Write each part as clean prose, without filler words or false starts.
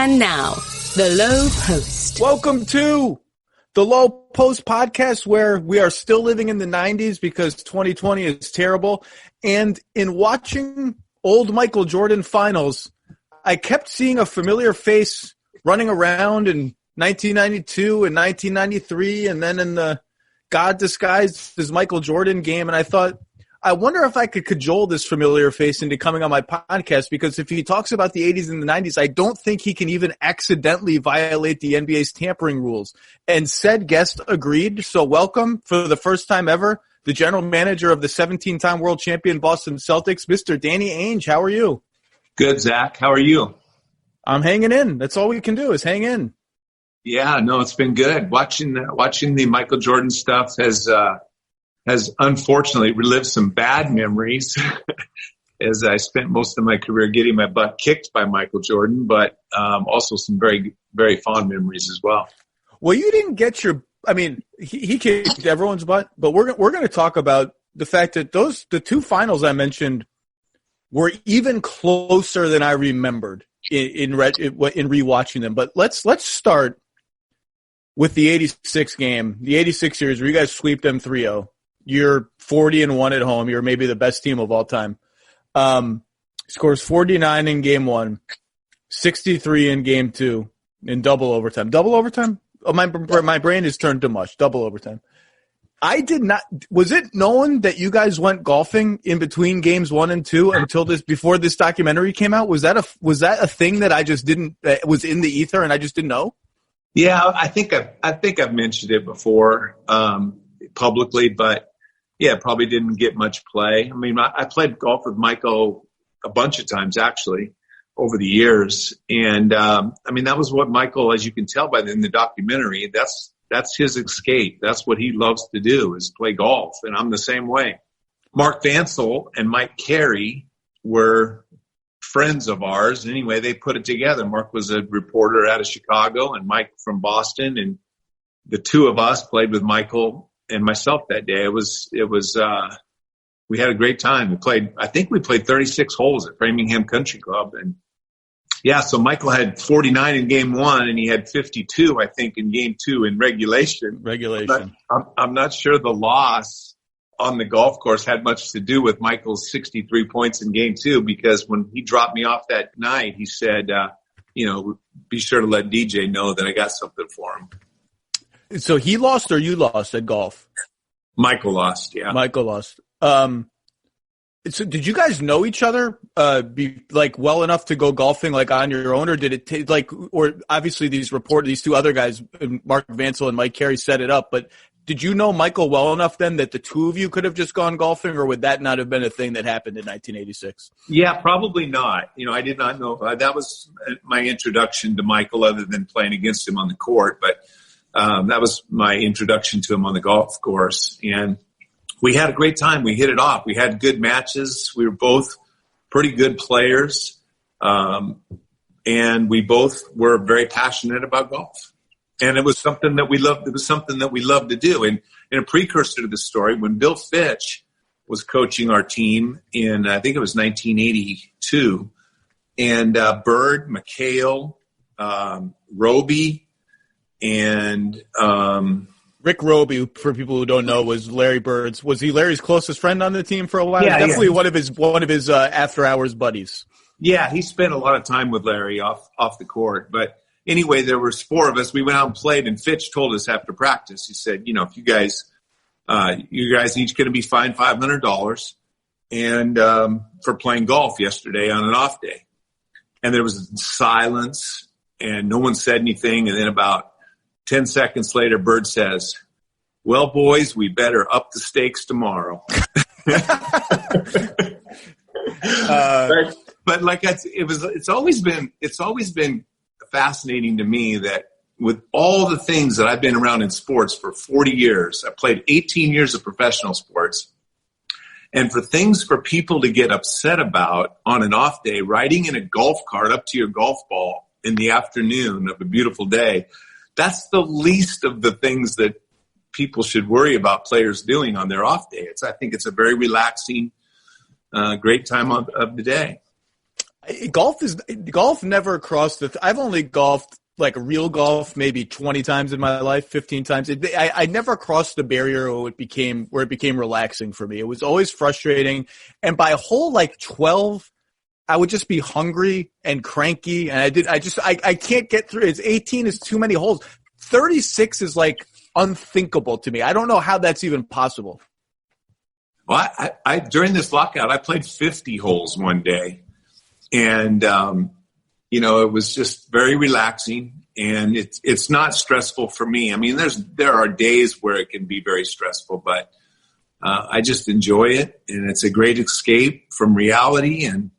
And now, the Lowe Post. Welcome to the Lowe Post podcast, where we are still living in the 90s because 2020 is terrible. And in watching old Michael Jordan finals, I kept seeing a familiar face running around in 1992 and 1993, and then in the God disguised as Michael Jordan game. And I thought, I wonder if I could cajole this familiar face into coming on my podcast, because if he talks about the 80s and the 90s, I don't think he can even accidentally violate the NBA's tampering rules. And said guest agreed. So welcome, for the first time ever, the general manager of the 17-time world champion Boston Celtics, Mr. Danny Ainge. How are you? Good, Zach. How are you? I'm hanging in. That's all we can do is hang in. Yeah, no, it's been good. Watching the Michael Jordan stuff has unfortunately relived some bad memories as I spent most of my career getting my butt kicked by Michael Jordan, but also some very, very fond memories as well. Well, you didn't get your – I mean, he kicked everyone's butt, but we're going to talk about the fact that the two finals I mentioned were even closer than I remembered in rewatching them. But let's start with the 86 game, the 86 series where you guys sweep them 3-0. You're 40-1 at home. You're maybe the best team of all time. Scores 49 in game one, 63 in game two, in double overtime. Double overtime? Oh, my brain is turned to mush. Double overtime. I did not. Was it known that you guys went golfing in between games 1 and 2 before this documentary came out? Was that a thing that I just didn't was in the ether and I just didn't know? Yeah, I think I've mentioned it before publicly, but yeah, probably didn't get much play. I mean, I played golf with Michael a bunch of times actually over the years, and I mean that was what Michael, as you can tell in the documentary, that's his escape. That's what he loves to do, is play golf, and I'm the same way. Mark Vancil and Mike Carey were friends of ours. Anyway, they put it together. Mark was a reporter out of Chicago and Mike from Boston, and the two of us played with Michael and myself that day. We had a great time. I think we played 36 holes at Framingham Country Club. And yeah, so Michael had 49 in game one and he had 52, I think, in game two in regulation. But I'm not sure the loss on the golf course had much to do with Michael's 63 points in game two, because when he dropped me off that night, he said, be sure to let DJ know that I got something for him. So he lost or you lost at golf? Michael lost, yeah. Michael lost. So did you guys know each other well enough to go golfing on your own, or did it take or obviously these two other guys, Mark Vancil and Mike Carey, set it up, but did you know Michael well enough then that the two of you could have just gone golfing, or would that not have been a thing that happened in 1986? Yeah, probably not. I did not know. That was my introduction to Michael, other than playing against him on the court, but that was my introduction to him on the golf course. And we had a great time. We hit it off. We had good matches. We were both pretty good players. And we both were very passionate about golf. And it was something that we loved. It was something that we loved to do. And in a precursor to the story, when Bill Fitch was coaching our team in, I think it was 1982, and Bird, McHale, Roby, and Rick Roby, for people who don't know, was Larry Bird's. Was he Larry's closest friend on the team for a while? Yeah, definitely one of his after hours buddies. Yeah, he spent a lot of time with Larry off the court. But anyway, there was four of us. We went out and played, and Fitch told us after practice, he said, if you guys each going to be fined $500 and for playing golf yesterday on an off day. And there was silence, and no one said anything. And then about 10 seconds later, Bird says, "Well, boys, we better up the stakes tomorrow." But it's always been fascinating to me that with all the things that I've been around in sports for 40 years, I played 18 years of professional sports, and for people to get upset about on an off day, riding in a golf cart up to your golf ball in the afternoon of a beautiful day, that's the least of the things that people should worry about players doing on their off day. I think it's a very relaxing, great time of the day. Golf never crossed I've only golfed like real golf maybe 20 times in my life, 15 times. I never crossed the barrier where it became relaxing for me. It was always frustrating. And by hole like 12, I would just be hungry and cranky. And I can't get through. 18 is too many holes. 36 is like unthinkable to me. I don't know how that's even possible. Well, I during this lockout, I played 50 holes one day. And, it was just very relaxing, and it's not stressful for me. I mean, there are days where it can be very stressful, but I just enjoy it, and it's a great escape from reality, and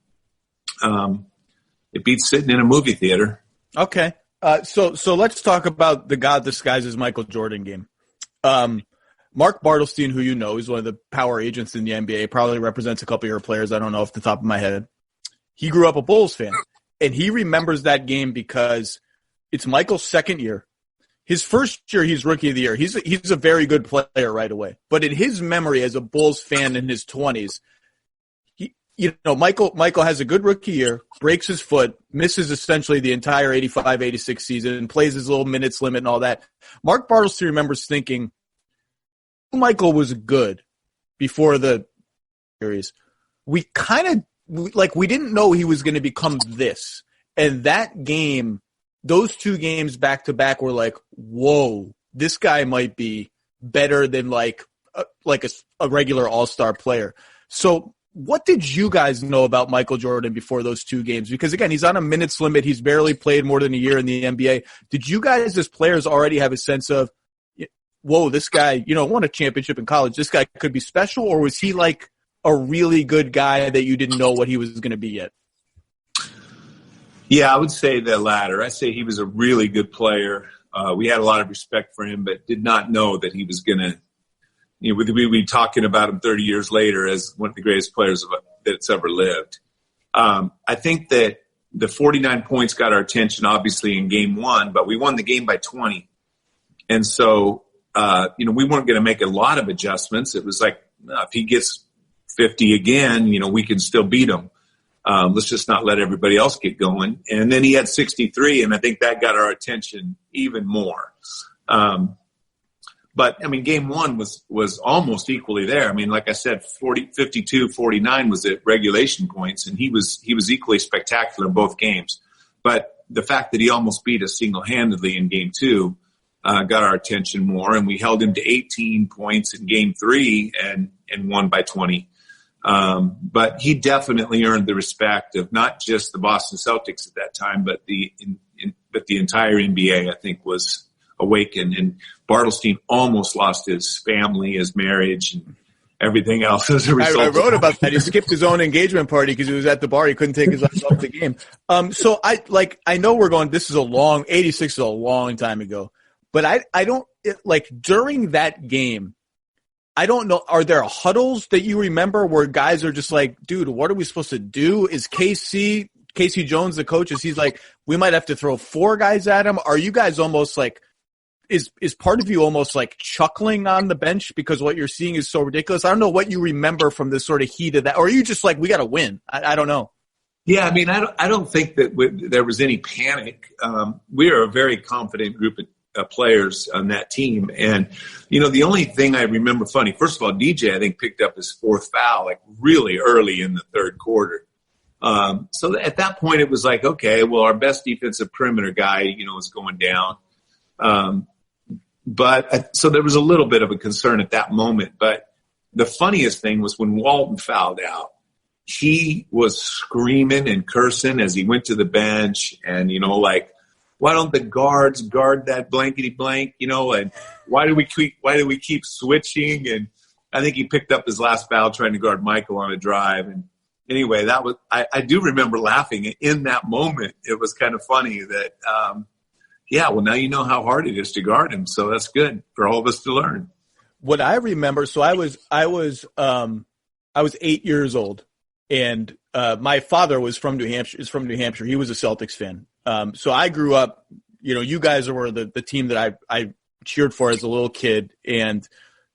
it beats sitting in a movie theater. Okay, so let's talk about the God disguises Michael Jordan game. Mark Bartlestein, who you know is one of the power agents in the NBA, probably represents a couple of your players. I don't know off the top of my head. He grew up a Bulls fan. And he remembers that game because it's Michael's second year. His first year, he's rookie of the year. He's a very good player right away. But in his memory as a Bulls fan in his 20s, Michael has a good rookie year, breaks his foot, misses essentially the entire 85-86 season, plays his little minutes limit and all that. Mark Bartlestein remembers thinking, Michael was good before the series. We didn't know he was going to become this. And that game, those two games back to back were like, whoa, this guy might be better than like a regular all-star player. So what did you guys know about Michael Jordan before those two games? Because again, he's on a minutes limit. He's barely played more than a year in the NBA. Did you guys as players already have a sense of, whoa, this guy, won a championship in college. This guy could be special, or was he like a really good guy that you didn't know what he was going to be yet? Yeah, I would say the latter. I say he was a really good player. We had a lot of respect for him, but did not know that he was going to, we'd be talking about him 30 years later as one of the greatest players that's ever lived. I think that the 49 points got our attention, obviously, in game one, but we won the game by 20. And so, we weren't going to make a lot of adjustments. It was like, if he gets 50 again, we can still beat him. Let's just not let everybody else get going. And then he had 63, and I think that got our attention even more. But game one was almost equally there. I mean, like I said, 52, 49 was at regulation points, and he was equally spectacular in both games. But the fact that he almost beat us single-handedly in game two got our attention more, and we held him to 18 points in game three and won by 20. But he definitely earned the respect of not just the Boston Celtics at that time, but the entire NBA, I think, was awakened. And Bartlestein almost lost his family, his marriage, and everything else as a result. I wrote about that. He skipped his own engagement party because he was at the bar. He couldn't take his eyes off the game. So I know this is 86 is a long time ago, but I don't during that game, I don't know. Are there huddles that you remember where guys are just like, dude, what are we supposed to do? Is Casey Jones the coach? Is he's like, we might have to throw 4 guys at him? Are you guys almost like, is part of you almost like chuckling on the bench because what you're seeing is so ridiculous? I don't know what you remember from this sort of heat of that. Or are you just like, we got to win? I don't know. Yeah, I mean, I don't think that there was any panic. We are a very confident group of players on that team. And, the only thing I remember funny, first of all, DJ, I think, picked up his 4th foul, like really early in the third quarter. So at that point, it was like, okay, well, our best defensive perimeter guy, is going down. So there was a little bit of a concern at that moment. But the funniest thing was when Walton fouled out, he was screaming and cursing as he went to the bench and, why don't the guards guard that blankety blank, and why do we keep switching? And I think he picked up his last foul trying to guard Michael on a drive. And anyway, that was, I do remember laughing in that moment. It was kind of funny that, well, now you know how hard it is to guard him. So that's good for all of us to learn. What I remember, so I was 8 years old, and my father was from New Hampshire. He was a Celtics fan. So I grew up, you guys were the team that I cheered for as a little kid. And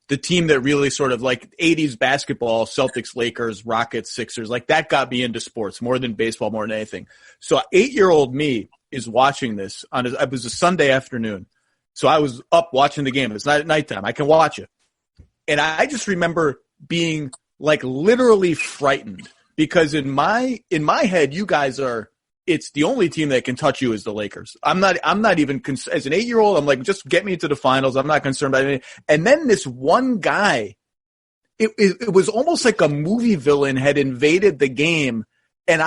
the team that really sort of like 80s basketball, Celtics, Lakers, Rockets, Sixers, like that got me into sports more than baseball, more than anything. So 8-year-old me is watching this it was a Sunday afternoon. So I was up watching the game. It's not at nighttime. I can watch it. And I just remember being like literally frightened because in my head, you guys it's the only team that can touch you is the Lakers. I'm not even, as an 8-year-old, I'm like, just get me to the finals. I'm not concerned about anything. And then this one guy, it was almost like a movie villain had invaded the game. And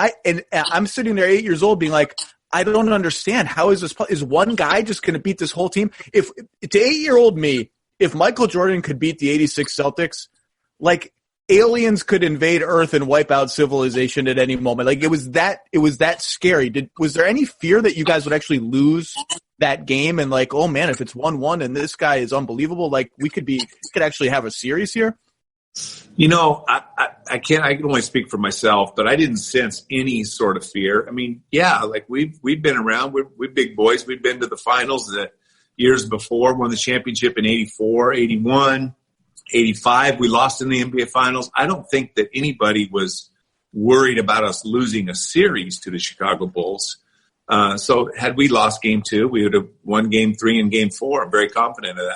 I'm sitting there 8 years old being like, I don't understand. How is one guy just going to beat this whole team? If to 8-year-old me, if Michael Jordan could beat the 86 Celtics, like aliens could invade Earth and wipe out civilization at any moment. Like it was that scary. Was there any fear that you guys would actually lose that game and like, oh man, if it's 1-1 and this guy is unbelievable, like we could actually have a series here? You know, I can only speak for myself, but I didn't sense any sort of fear. I mean, yeah, like we've been around. We're big boys. We've been to the finals the years before, won the championship in 84, 81. 85, we lost in the NBA Finals. I don't think that anybody was worried about us losing a series to the Chicago Bulls. So had we lost game 2, we would have won game 3 and game 4. I'm very confident of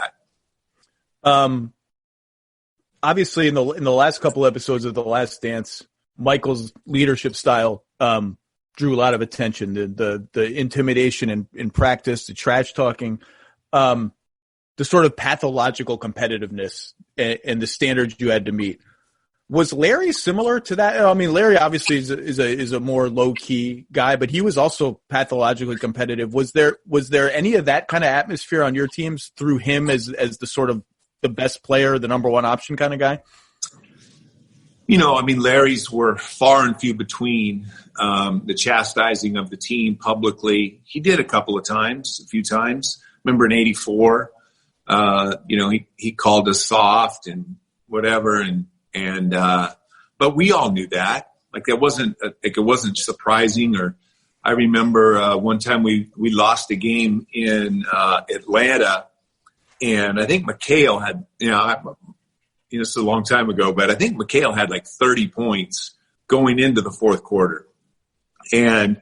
that. Obviously, in the last couple episodes of The Last Dance, Michael's leadership style drew a lot of attention. The intimidation in practice, the trash talking, the sort of pathological competitiveness and the standards you had to meet. Was Larry similar to that? I mean, Larry obviously is a more low key guy, but he was also pathologically competitive. Was there any of that kind of atmosphere on your teams through him as the sort of the best player, the number one option kind of guy? You know, I mean, Larry's were far and few between. The chastising of the team publicly, he did a few times. Remember in 84, you know, he called us soft and whatever. But we all knew that. Like it wasn't surprising. Or I remember, one time we lost a game in, Atlanta, and I think McHale had, it's a long time ago, but I think McHale had like 30 points going into the fourth quarter and,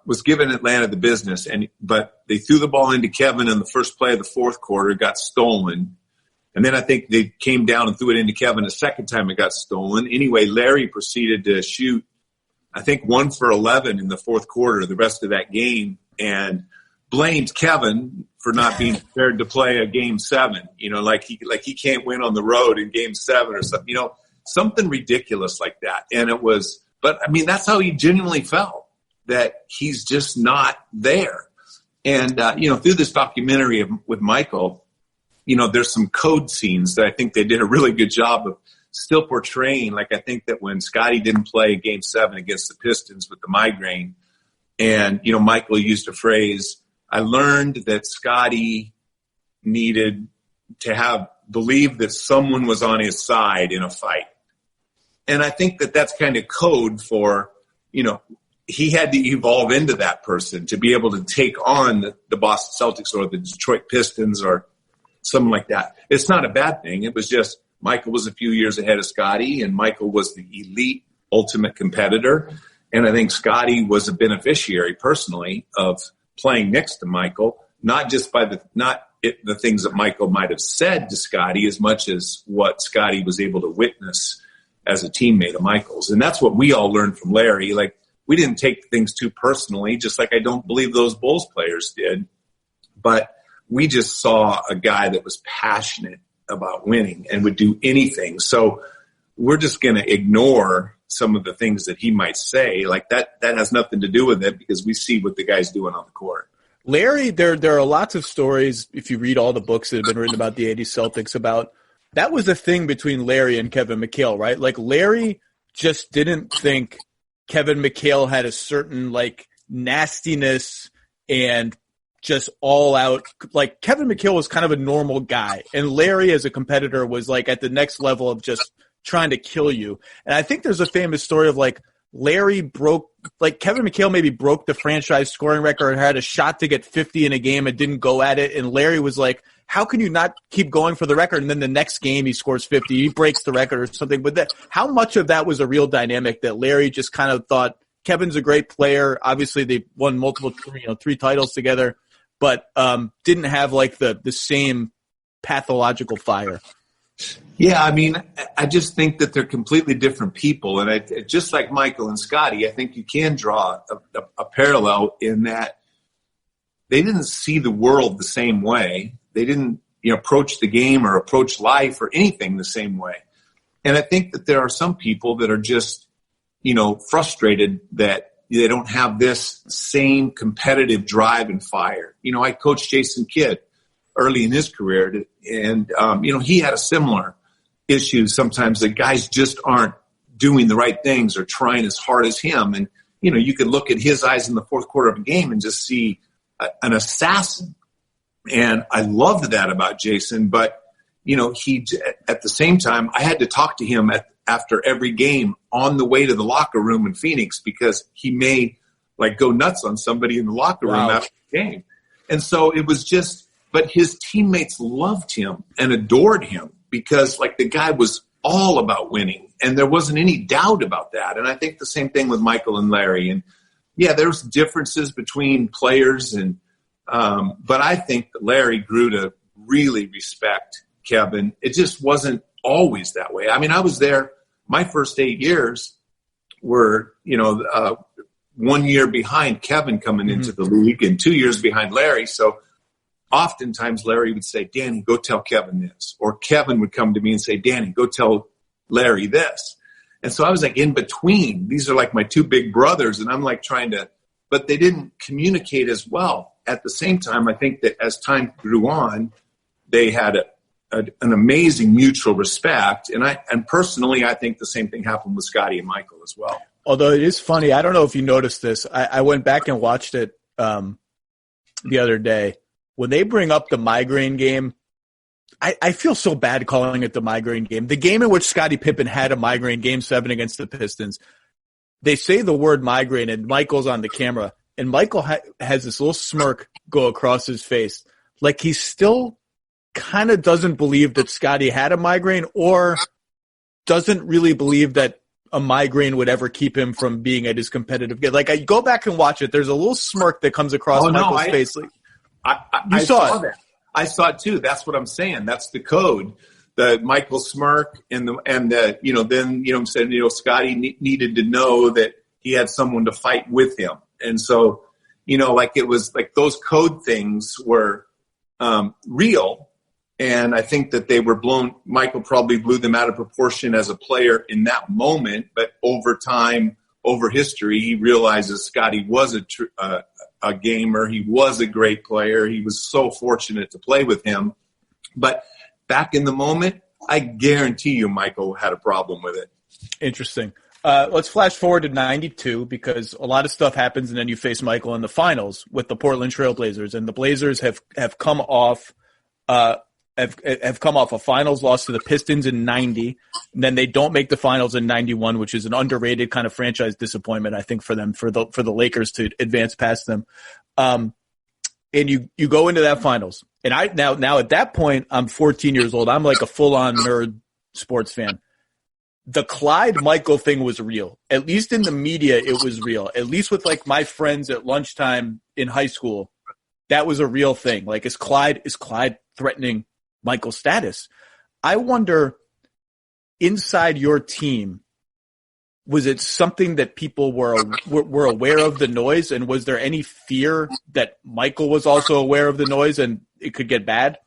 was giving Atlanta the business. But they threw the ball into Kevin in the first play of the fourth quarter, got stolen. And then I think they came down and threw it into Kevin a second time, it got stolen. Anyway, Larry proceeded to shoot, I think 1 for 11 in the fourth quarter, the rest of that game, and blamed Kevin for not being prepared to play a game 7. Like he can't win on the road in game 7 or something, something ridiculous like that. And but I mean, that's how he genuinely felt, that he's just not there. And, through this documentary with Michael, there's some code scenes that I think they did a really good job of still portraying. Like I think that when Scottie didn't play game 7 against the Pistons with the migraine, and, Michael used a phrase, I learned that Scottie needed to believe that someone was on his side in a fight. And I think that that's kind of code for, he had to evolve into that person to be able to take on the Boston Celtics or the Detroit Pistons or something like that. It's not a bad thing. It was just Michael was a few years ahead of Scottie, and Michael was the elite ultimate competitor. And I think Scottie was a beneficiary personally of playing next to Michael, not just by the things that Michael might have said to Scottie as much as what Scottie was able to witness as a teammate of Michael's. And that's what we all learned from Larry. Like, we didn't take things too personally, just like I don't believe those Bulls players did. But we just saw a guy that was passionate about winning and would do anything. So we're just going to ignore some of the things that he might say. Like that has nothing to do with it because we see what the guy's doing on the court. Larry, there are lots of stories, if you read all the books that have been written about the 80s Celtics, about that was the thing between Larry and Kevin McHale, right? Like Larry just didn't think Kevin McHale had a certain like nastiness and just all out, like Kevin McHale was kind of a normal guy, and Larry as a competitor was like at the next level of just trying to kill you. And I think there's a famous story of like Larry broke like Kevin McHale maybe broke the franchise scoring record, had a shot to get 50 in a game and didn't go at it. And Larry was like, how can you not keep going for the record? And then the next game he scores 50, he breaks the record or something. But how much of that was a real dynamic that Larry just kind of thought Kevin's a great player? Obviously they won multiple, 3 titles together, but didn't have like the same pathological fire. Yeah, I mean, I just think that they're completely different people. And just like Michael and Scottie, I think you can draw a parallel in that they didn't see the world the same way. They didn't approach the game or approach life or anything the same way. And I think that there are some people that are just, frustrated that they don't have this same competitive drive and fire. I coached Jason Kidd early in his career, and he had a similar issue sometimes that guys just aren't doing the right things or trying as hard as him. And, you could look at his eyes in the fourth quarter of a game and just see an assassin. And I loved that about Jason, but, he, at the same time, I had to talk to him after every game on the way to the locker room in Phoenix because he may go nuts on somebody in the locker room after the game. And so it was just, but his teammates loved him and adored him because the guy was all about winning and there wasn't any doubt about that. And I think the same thing with Michael and Larry. And yeah, there's differences between players and, but I think that Larry grew to really respect Kevin. It just wasn't always that way. I mean, I was there, my first 8 years were, 1 year behind Kevin coming into the league and 2 years behind Larry. So oftentimes Larry would say, Danny, go tell Kevin this. Or Kevin would come to me and say, Danny, go tell Larry this. And so I was in between. These are my two big brothers. And I'm trying to, but they didn't communicate as well. At the same time, I think that as time grew on, they had an amazing mutual respect. And personally, I think the same thing happened with Scottie and Michael as well. Although it is funny, I don't know if you noticed this. I went back and watched it the other day. When they bring up the migraine game, I feel so bad calling it the migraine game. The game in which Scottie Pippen had a migraine, Game 7 against the Pistons, they say the word migraine, and Michael's on the camera, and Michael has this little smirk go across his face. He still kind of doesn't believe that Scottie had a migraine or doesn't really believe that a migraine would ever keep him from being at his competitive game. I go back and watch it. There's a little smirk that comes across Michael's face. I saw that. I saw it too. That's what I'm saying. That's the code. The Michael smirk and said, Scottie needed to know that he had someone to fight with him. And so, it was those code things were real. And I think that they were Michael probably blew them out of proportion as a player in that moment. But over time, over history, he realizes Scottie was a gamer. He was a great player. He was so fortunate to play with him. But back in the moment, I guarantee you Michael had a problem with it. Interesting. Let's flash forward to 92 because a lot of stuff happens and then you face Michael in the finals with the Portland Trail Blazers. And the Blazers have come off a finals loss to the Pistons in 90. And then they don't make the finals in 91, which is an underrated kind of franchise disappointment, I think, for them, for the Lakers to advance past them. And you go into that finals. And now at that point, I'm 14 years old. I'm like a full-on nerd sports fan. The Clyde Michael thing was real. At least in the media, it was real. At least with my friends at lunchtime in high school, that was a real thing. Is Clyde threatening Michael's status? I wonder, inside your team, was it something that people were aware of the noise, and was there any fear that Michael was also aware of the noise and it could get bad?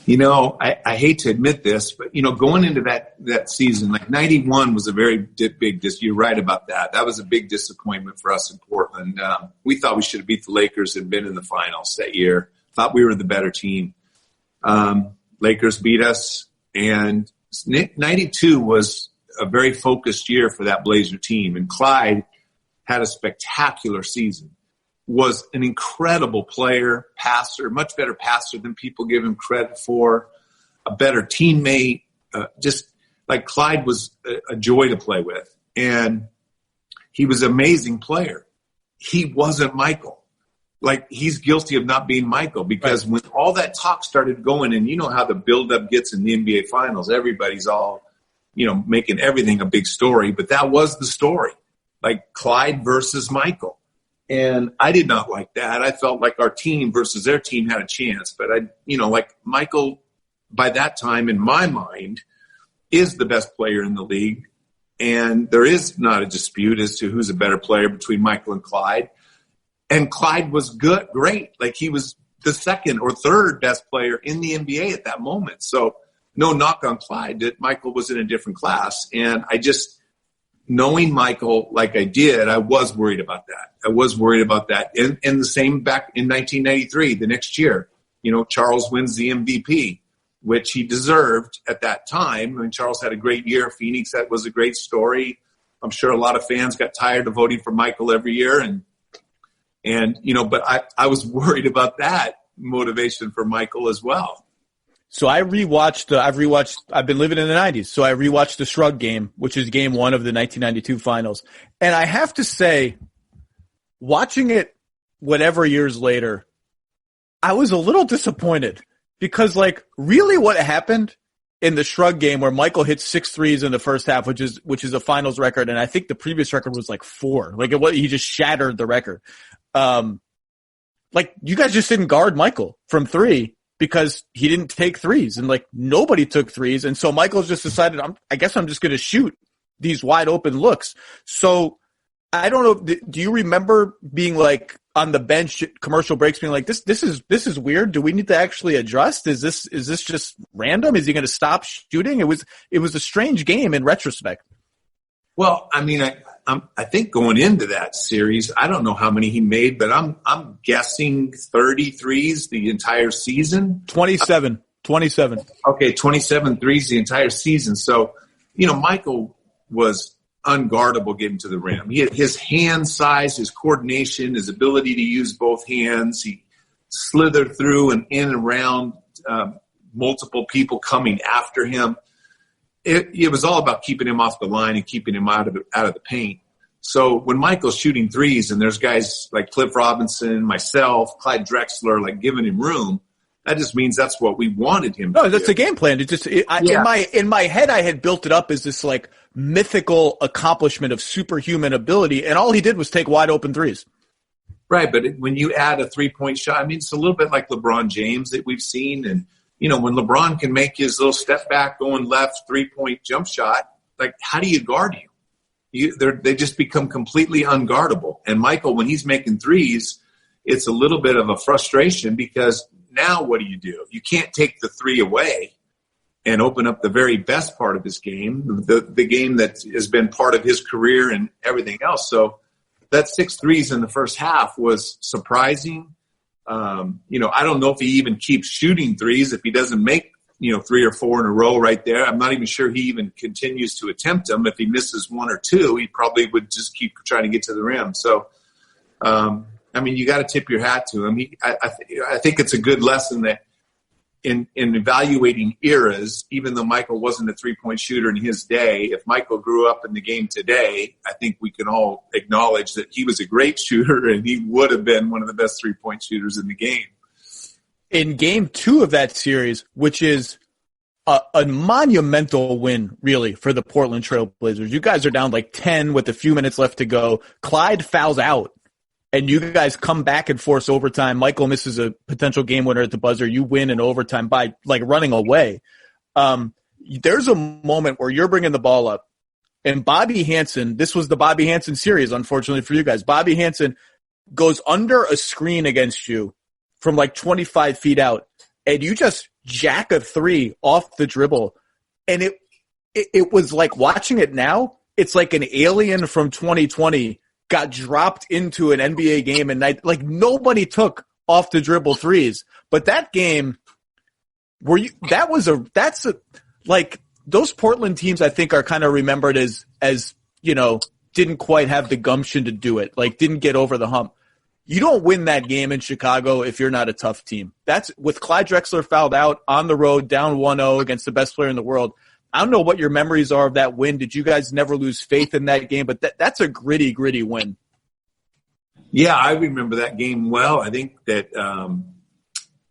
I hate to admit this, but going into that season, 91 was a very big. You're right about that. That was a big disappointment for us in Portland. We thought we should have beat the Lakers and been in the finals that year. Thought we were the better team. Lakers beat us, and 92 was a very focused year for that Blazer team. And Clyde had a spectacular season, was an incredible player, passer, much better passer than people give him credit for, a better teammate. Just Clyde was a joy to play with. And he was an amazing player. He wasn't Michael. Like, he's guilty of not being Michael, because when all that talk started going, and you know how the buildup gets in the NBA Finals, everybody's all, making everything a big story, but that was the story, like Clyde versus Michael. And I did not like that. I felt like our team versus their team had a chance, but like Michael, by that time in my mind, is the best player in the league. And there is not a dispute as to who's a better player between Michael and Clyde. And Clyde was great. Like, he was the second or third best player in the NBA at that moment. So no knock on Clyde, that Michael was in a different class. And I just, knowing Michael like I did, I was worried about that. And the same back in 1993, the next year, Charles wins the MVP, which he deserved at that time. I mean, Charles had a great year. Phoenix, that was a great story. I'm sure a lot of fans got tired of voting for Michael every year. But I was worried about that motivation for Michael as well. So I've been living in the 90s, so I rewatched the Shrug game, which is game 1 of the 1992 finals. And I have to say, watching it whatever years later, I was a little disappointed, because, like, really what happened in the Shrug game, where Michael hit 6 threes in the first half, which is a finals record, and I think the previous record was like 4. Like, he just shattered the record. You guys just didn't guard Michael from 3 because he didn't take threes, and like nobody took threes. And so Michael's just decided, I guess I'm just going to shoot these wide open looks. So I don't know. Do you remember being like on the bench, commercial breaks, being like, this is weird. Do we need to actually adjust? Is this just random? Is he going to stop shooting? It was a strange game in retrospect. Well, I mean, I think going into that series, I don't know how many he made, but I'm guessing 33s the entire season. 27. Okay, 27 threes the entire season. So, Michael was unguardable getting to the rim. His hand size, his coordination, his ability to use both hands. He slithered through and in and around multiple people coming after him. It was all about keeping him off the line and keeping him out of the paint. So when Michael's shooting threes and there's guys like Cliff Robinson, myself, Clyde Drexler, like giving him room, that just means that's what we wanted him to do. No, that's the game plan. In my head, I had built it up as this like mythical accomplishment of superhuman ability, and all he did was take wide open threes. Right, but when you add a 3-point shot, I mean, it's a little bit like LeBron James that we've seen. And, when LeBron can make his little step back going left 3-point jump shot, like, how do you guard him? They just become completely unguardable. And Michael, when he's making threes, it's a little bit of a frustration, because now what do? You can't take the 3 away and open up the very best part of his game, the game that has been part of his career and everything else. So that 6 threes in the first half was surprising. I don't know if he even keeps shooting threes if he doesn't make, 3 or 4 in a row right there. I'm not even sure he even continues to attempt them. If he misses 1 or 2, he probably would just keep trying to get to the rim. So, you got to tip your hat to him. I think it's a good lesson that in evaluating eras, even though Michael wasn't a 3-point shooter in his day, if Michael grew up in the game today, I think we can all acknowledge that he was a great shooter and he would have been one of the best 3-point shooters in the game. In game 2 of that series, which is a monumental win, really, for the Portland Trail Blazers. You guys are down like 10 with a few minutes left to go. Clyde fouls out, and you guys come back and force overtime. Michael misses a potential game winner at the buzzer. You win in overtime by like running away. There's a moment where you're bringing the ball up, and Bobby Hansen, this was the Bobby Hansen series, unfortunately for you guys. Bobby Hansen goes under a screen against you from like 25 feet out, and you just jack a 3 off the dribble. And it was like, watching it now, it's like an alien from 2020 got dropped into an NBA game, and like nobody took off the dribble threes. But that game, like those Portland teams, I think, are kind of remembered as didn't quite have the gumption to do it, like didn't get over the hump. You don't win that game in Chicago if you're not a tough team. That's with Clyde Drexler fouled out on the road, down 1-0 against the best player in the world. I don't know what your memories are of that win. Did you guys never lose faith in that game? But that's a gritty win. Yeah, I remember that game well. I think that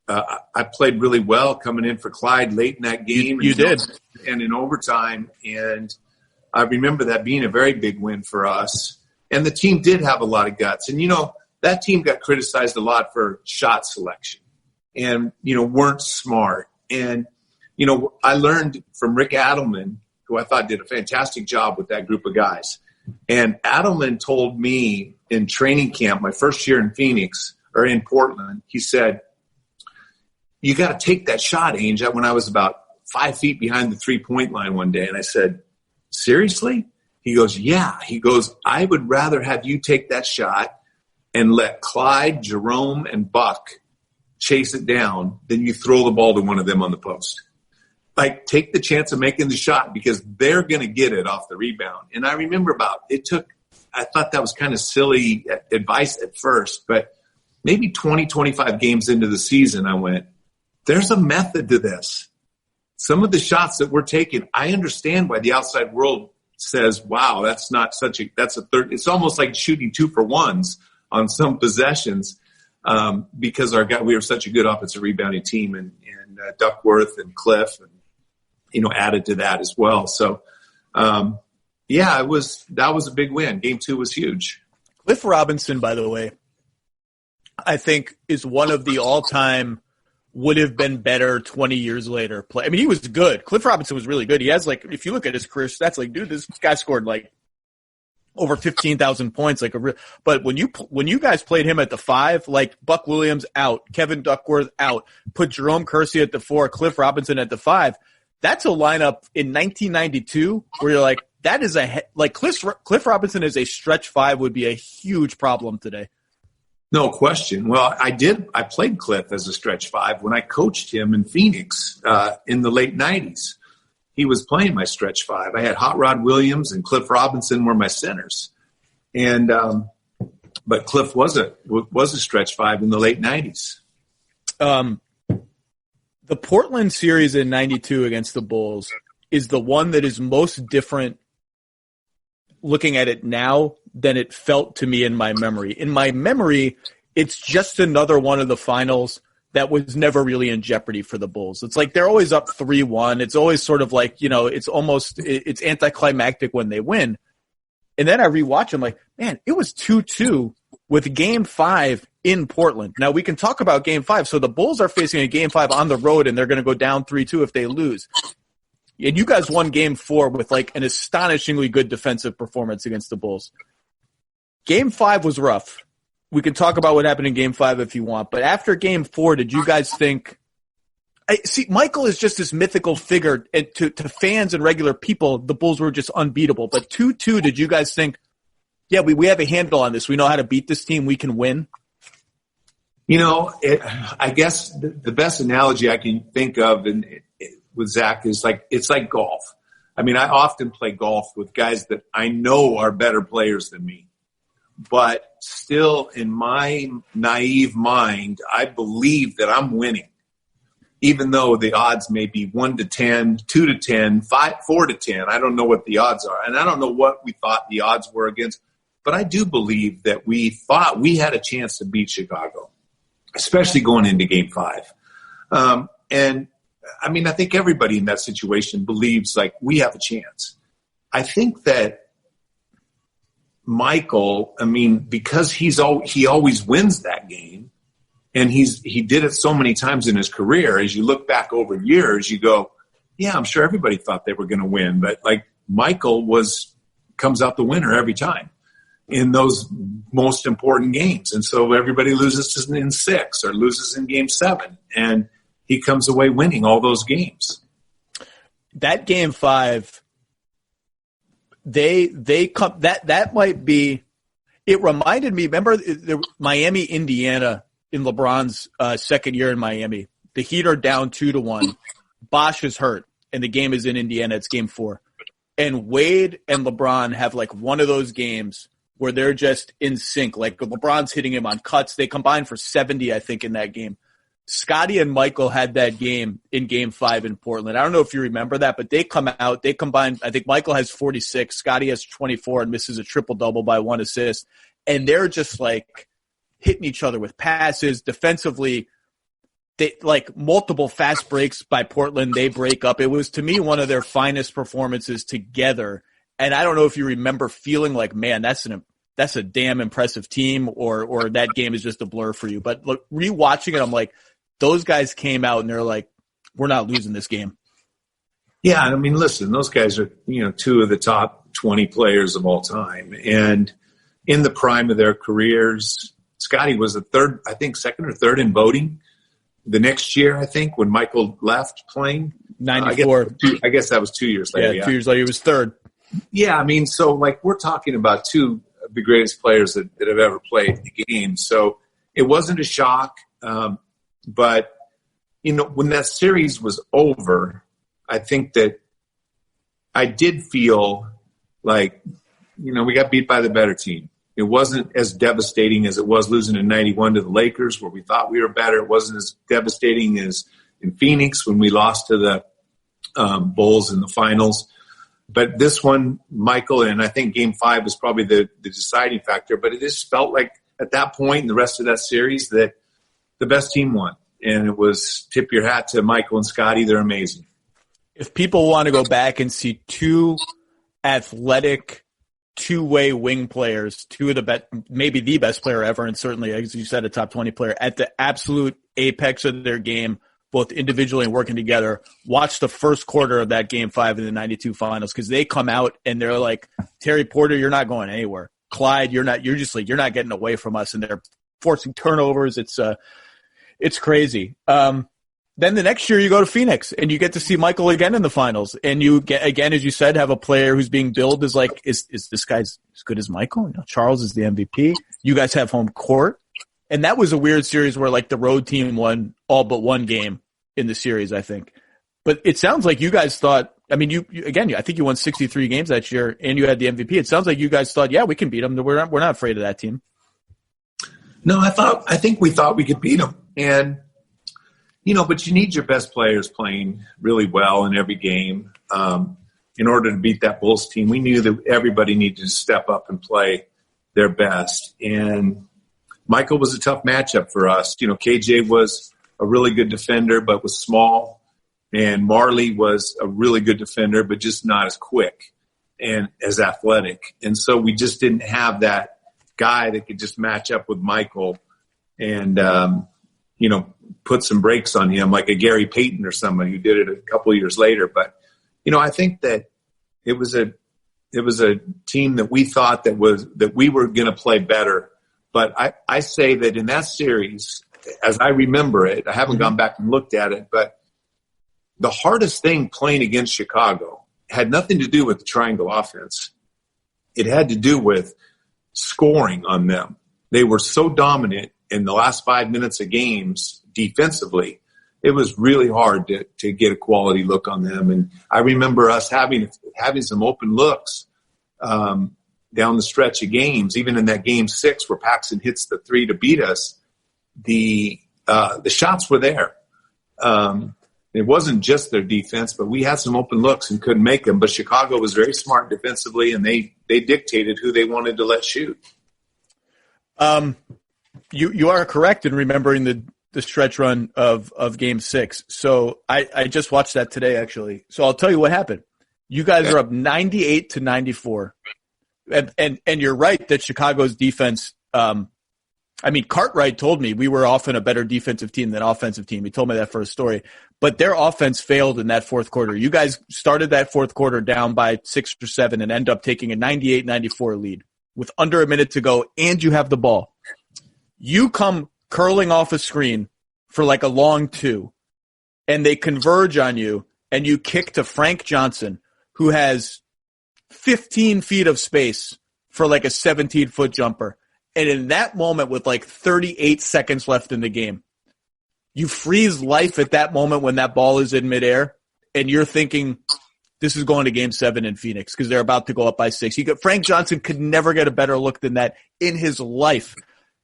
I played really well coming in for Clyde late in that game. You did. And in overtime. And I remember that being a very big win for us. And the team did have a lot of guts. And, that team got criticized a lot for shot selection and, weren't smart. And, I learned from Rick Adelman, who I thought did a fantastic job with that group of guys. And Adelman told me in training camp, my first year in Phoenix or in Portland, he said, you got to take that shot, Ainge. When I was about 5 feet behind the 3-point line one day. And I said, seriously? He goes, yeah. He goes, I would rather have you take that shot and let Clyde, Jerome, and Buck chase it down than you throw the ball to one of them on the post. Like, take the chance of making the shot because they're going to get it off the rebound. And I remember I thought that was kind of silly advice at first, but maybe 20, 25 games into the season, I went, there's a method to this. Some of the shots that we're taking, I understand why the outside world says, wow, that's a third. It's almost like shooting 2-for-1s on some possessions because we were such a good offensive rebounding team and Duckworth and Cliff and, added to that as well. So, that was a big win. Game 2 was huge. Cliff Robinson, by the way, I think is one of the all-time would have been better 20 years later play. I mean, he was good. Cliff Robinson was really good. He has if you look at his career stats, dude, this guy scored over 15,000 points. But when you guys played him at the 5, Buck Williams out, Kevin Duckworth out, put Jerome Kersey at the 4, Cliff Robinson at the 5. That's a lineup in 1992 where you're that is Cliff Robinson as a stretch 5 would be a huge problem today. No question. Well, I played Cliff as a stretch 5 when I coached him in Phoenix in the late 90s. He was playing my stretch 5. I had Hot Rod Williams and Cliff Robinson were my centers. And but Cliff was a stretch 5 in the late 90s. The Portland series in 92 against the Bulls is the one that is most different looking at it now than it felt to me in my memory. In my memory, it's just another one of the finals that was never really in jeopardy for the Bulls. It's they're always up 3-1. It's always sort of it's anticlimactic when they win. And then I rewatch them man, it was 2-2 with Game 5 in Portland. Now we can talk about Game 5. So the Bulls are facing a Game 5 on the road and they're going to go down 3-2 if they lose. And you guys won Game 4 with an astonishingly good defensive performance against the Bulls. Game 5 was rough. We can talk about what happened in Game 5 if you want. But after Game 4, did you guys think – Michael is just this mythical figure. And to fans and regular people, the Bulls were just unbeatable. But 2-2, did you guys think, yeah, we have a handle on this. We know how to beat this team. We can win? I guess the best analogy I can think of with Zach is it's like golf. I mean, I often play golf with guys that I know are better players than me. But still, in my naive mind, I believe that I'm winning, even though the odds may be 1-10, 2-10, 4-10. I don't know what the odds are, and I don't know what we thought the odds were against. But I do believe that we thought we had a chance to beat Chicago, especially going into Game 5. And I mean, I think everybody in that situation believes we have a chance. I think that Michael, because he always wins that game, and he did it so many times in his career. As you look back over years, you go, yeah, I'm sure everybody thought they were going to win, but Michael comes out the winner every time in those most important games, and so everybody loses in 6 or loses in Game 7, and he comes away winning all those games. That Game 5. They come that might be. It reminded me. Remember the Miami, Indiana, in LeBron's second year in Miami. The Heat are down 2-1. Bosh is hurt, and the game is in Indiana. It's Game 4, and Wade and LeBron have one of those games where they're just in sync. LeBron's hitting him on cuts. They combined for 70, I think, in that game. Scottie and Michael had that game in Game 5 in Portland. I don't know if you remember that, but they come out, they combine. I think Michael has 46, Scottie has 24 and misses a triple-double by 1 assist. And they're just like hitting each other with passes. Defensively, they like multiple fast breaks by Portland. They break up. It was, to me, one of their finest performances together. And I don't know if you remember feeling like, man, that's a damn impressive team, or that game is just a blur for you. But look, rewatching it, I'm like, those guys came out and they're like, we're not losing this game. Yeah, I mean, listen, those guys are, two of the top 20 players of all time. And in the prime of their careers, Scottie was second or third in voting. The next year, I think, when Michael left playing. 94. I guess that was 2 years later. Yeah, 2 years later, he was third. Yeah, I mean, so like we're talking about two of the greatest players that have ever played the game. So it wasn't a shock. But, when that series was over, I think that I did feel like, we got beat by the better team. It wasn't as devastating as it was losing in 91 to the Lakers, where we thought we were better. It wasn't as devastating as in Phoenix when we lost to the Bulls in the finals. But this one, Michael, and I think Game 5 was probably the deciding factor, but it just felt like at that point in the rest of that series that the best team won. And it was tip your hat to Michael and Scottie. They're amazing. If people want to go back and see two athletic, two-way wing players, two of the best, maybe the best player ever, and certainly, as you said, a top 20 player, at the absolute apex of their game, both individually and working together, watch the first quarter of that Game 5 in the 92 finals, because they come out and they're like, Terry Porter, you're not going anywhere. Clyde, you're not getting away from us, and they're forcing turnovers. It's crazy. Then the next year you go to Phoenix and you get to see Michael again in the finals. And you get, again, as you said, have a player who's being billed as like, is this guy as good as Michael? Charles is the MVP. You guys have home court. And that was a weird series where like the road team won all but one game in the series, I think. But it sounds like you guys thought, I mean, I think you won 63 games that year and you had the MVP. It sounds like you guys thought, yeah, we can beat them. We're not afraid of that team. No, I think we thought we could beat them. And, but you need your best players playing really well in every game in order to beat that Bulls team. We knew that everybody needed to step up and play their best. And Michael was a tough matchup for us. KJ was a really good defender but was small. And Marley was a really good defender but just not as quick and as athletic. And so we just didn't have that guy that could just match up with Michael and put some brakes on him, like a Gary Payton or somebody who did it a couple of years later. But, I think that it was a team that we thought that we were going to play better. But I say that in that series, as I remember it, I haven't gone back and looked at it, but the hardest thing playing against Chicago had nothing to do with the triangle offense. It had to do with scoring on them. They were so dominant in the last 5 minutes of games defensively. It was really hard to get a quality look on them. And I remember us having some open looks down the stretch of games, even in that Game 6 where Paxson hits the three to beat us. The shots were there. It wasn't just their defense, but we had some open looks and couldn't make them. But Chicago was very smart defensively, and they dictated who they wanted to let shoot. You are correct in remembering the stretch run of Game 6. So I just watched that today, actually. So I'll tell you what happened. You guys are up 98-94. And you're right that Chicago's defense, Cartwright told me we were often a better defensive team than offensive team. He told me that first story. But their offense failed in that fourth quarter. You guys started that fourth quarter down by 6 or 7 and end up taking a 98-94 lead with under a minute to go, and you have the ball. You come curling off a screen for like a long 2, and they converge on you, and you kick to Frank Johnson, who has 15 feet of space for like a 17-foot jumper. And in that moment, with like 38 seconds left in the game, you freeze life at that moment when that ball is in midair, and you're thinking, this is going to Game 7 in Phoenix because they're about to go up by 6. Frank Johnson could never get a better look than that in his life.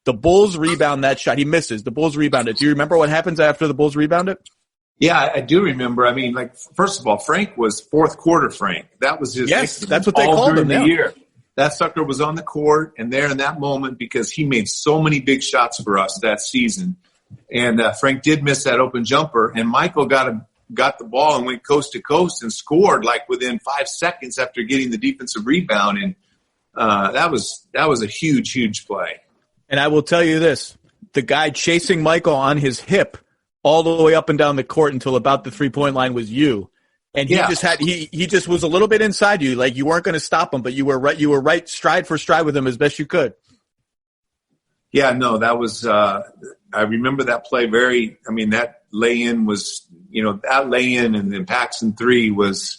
The Bulls rebound that shot. He misses. The Bulls rebound it. Do you remember what happens after the Bulls rebound it? Yeah, I do remember. I mean, like, first of all, Frank was fourth quarter Frank. That was just yes, that's what they called him. The year. That sucker was on the court and there in that moment because he made so many big shots for us that season. And Frank did miss that open jumper, and Michael got the ball and went coast to coast and scored like within 5 seconds after getting the defensive rebound. And that was a huge play. And I will tell you this: the guy chasing Michael on his hip all the way up and down the court until about the 3-point line was you. And he just was a little bit inside you, like you weren't going to stop him, but you were right stride for stride with him as best you could. Yeah, no, that was I remember that play that lay-in was, that lay-in and then Paxson 3 was,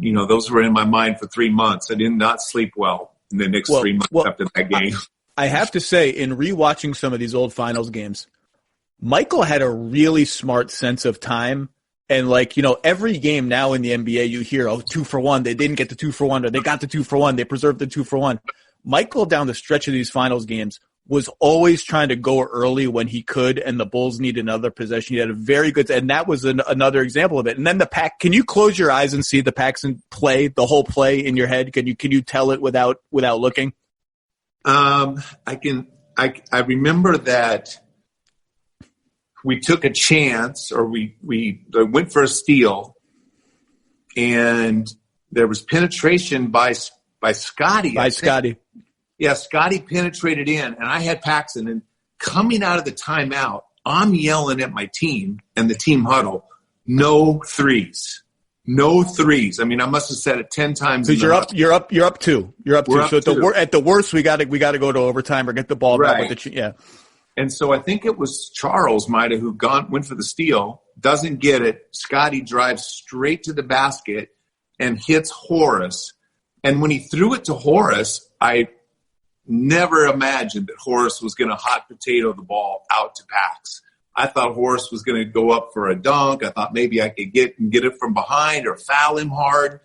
those were in my mind for 3 months. I did not sleep well in the next 3 months after that game. I have to say, in rewatching some of these old finals games, Michael had a really smart sense of time. And every game now in the NBA, you hear, 2 for 1. They didn't get the 2 for 1, or they got the 2 for 1. They preserved the 2 for 1. Michael, down the stretch of these finals games, was always trying to go early when he could, and the Bulls needed another possession. He had a very good, and that was another example of it. And then can you close your eyes and see the Paxson play, the whole play in your head? Can you tell it without looking? I remember that we took a chance, or we went for a steal, and there was penetration by Scottie. By Scottie. Yeah, Scottie penetrated in, and I had Paxson. And coming out of the timeout, I'm yelling at my team and the team huddle, no threes. No threes. I mean, I must have said it 10 times. Because you're up 2. You're up 2. So at the worst, we got to go to overtime or get the ball back with the yeah. And so I think it was Charles who went for the steal, doesn't get it. Scottie drives straight to the basket and hits Horace. And when he threw it to Horace, I never imagined that Horace was going to hot potato the ball out to Pax. I thought Horace was going to go up for a dunk. I thought maybe I could get it from behind or foul him hard.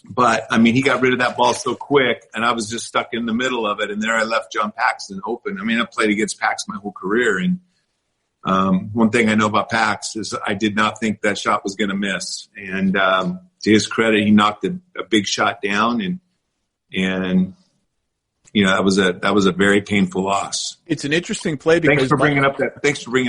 But, he got rid of that ball so quick, and I was just stuck in the middle of it, and there I left John Paxson open. I played against Pax my whole career, and one thing I know about Pax is I did not think that shot was going to miss. And to his credit, he knocked a big shot down, and that was a very painful loss. It's an interesting play because thanks for bringing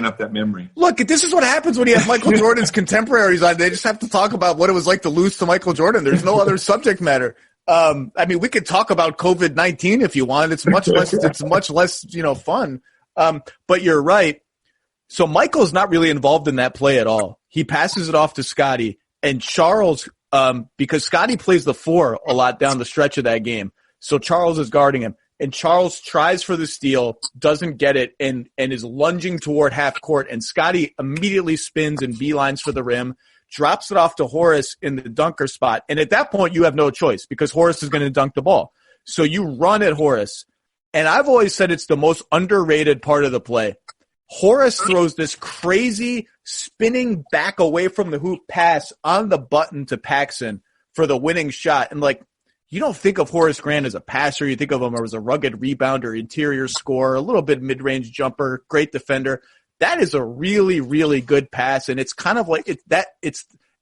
up that memory. Look, this is what happens when you have Michael Jordan's contemporaries on. They just have to talk about what it was like to lose to Michael Jordan. There's no other subject matter. We could talk about COVID-19 if you want. It's much less. It's much less, fun. But you're right. So Michael's not really involved in that play at all. He passes it off to Scottie, and Charles, because Scottie plays the 4 a lot down the stretch of that game. So Charles is guarding him, and Charles tries for the steal, doesn't get it, and is lunging toward half court, and Scottie immediately spins and beelines for the rim, drops it off to Horace in the dunker spot, and at that point you have no choice because Horace is going to dunk the ball. So you run at Horace, and I've always said it's the most underrated part of the play. Horace throws this crazy spinning back away from the hoop pass on the button to Paxson for the winning shot, and you don't think of Horace Grant as a passer. You think of him as a rugged rebounder, interior scorer, a little bit mid-range jumper, great defender. That is a really, really good pass, and it's kind of like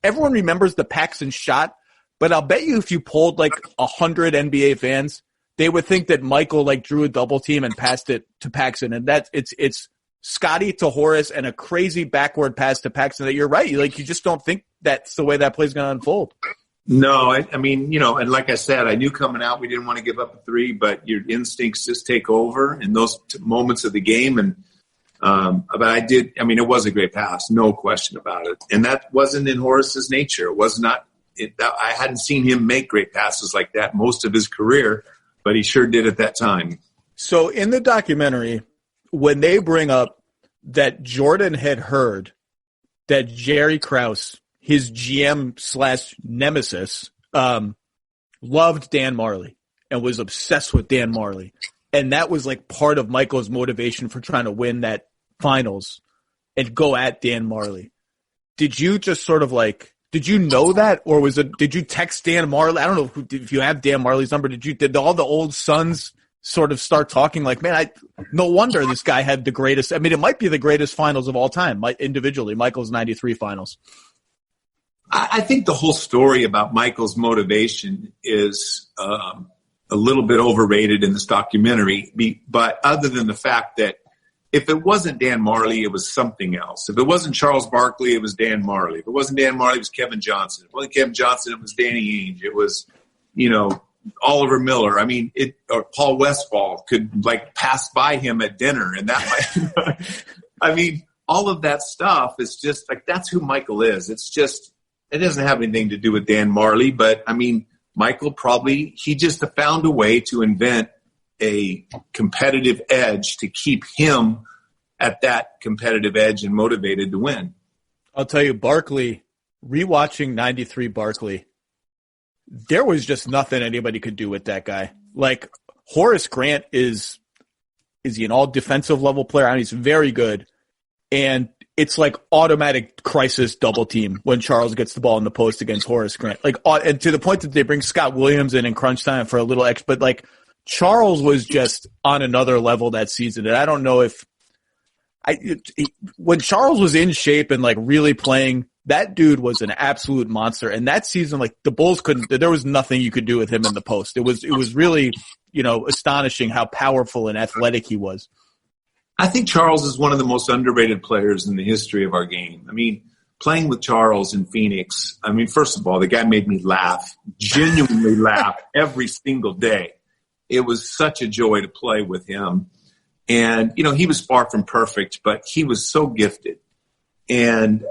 everyone remembers the Paxson shot, but I'll bet you if you polled 100 NBA fans, they would think that Michael drew a double team and passed it to Paxson, and it's Scottie to Horace and a crazy backward pass to Paxson. That you're right, you just don't think that's the way that play's going to unfold. No, and like I said, I knew coming out we didn't want to give up a 3, but your instincts just take over in those moments of the game. And but I did. It was a great pass, no question about it. And that wasn't in Horace's nature. It was not. I hadn't seen him make great passes like that most of his career, but he sure did at that time. So in the documentary, when they bring up that Jordan had heard that Jerry Krause, his GM/nemesis, loved Dan Marley and was obsessed with Dan Marley. And that was part of Michael's motivation for trying to win that finals and go at Dan Marley. Did you just sort of did you know that, or did you text Dan Marley? I don't know if you have Dan Marley's number. Did all the old Suns sort of start talking like, man, no wonder this guy had the greatest. I mean, it might be the greatest finals of all time, individually, Michael's 93 finals. I think the whole story about Michael's motivation is a little bit overrated in this documentary. But other than the fact that if it wasn't Dan Marley, it was something else. If it wasn't Charles Barkley, it was Dan Marley. If it wasn't Dan Marley, it was Kevin Johnson. If it wasn't Kevin Johnson, it was Danny Ainge. It was, Oliver Miller. I mean, or Paul Westphal could like pass by him at dinner, and that might. I mean, all of that stuff is just like that's who Michael is. It's just it doesn't have anything to do with Dan Marley, but I mean, Michael he just found a way to invent a competitive edge to keep him at that competitive edge and motivated to win. I'll tell you, Barkley, rewatching 93 Barkley, there was just nothing anybody could do with that guy. Like, Horace Grant is he an all defensive level player? I mean, he's very good. And it's like automatic crisis double team when Charles gets the ball in the post against Horace Grant. Like, and to the point that they bring Scott Williams in crunch time for a little extra, but like, Charles was just on another level that season. And I don't know if when Charles was in shape and like really playing, that dude was an absolute monster. And that season, like the Bulls there was nothing you could do with him in the post. It was really, astonishing how powerful and athletic he was. I think Charles is one of the most underrated players in the history of our game. I mean, playing with Charles in Phoenix, I mean, first of all, the guy made me laugh, genuinely laugh every single day. It was such a joy to play with him. And, he was far from perfect, but he was so gifted. And,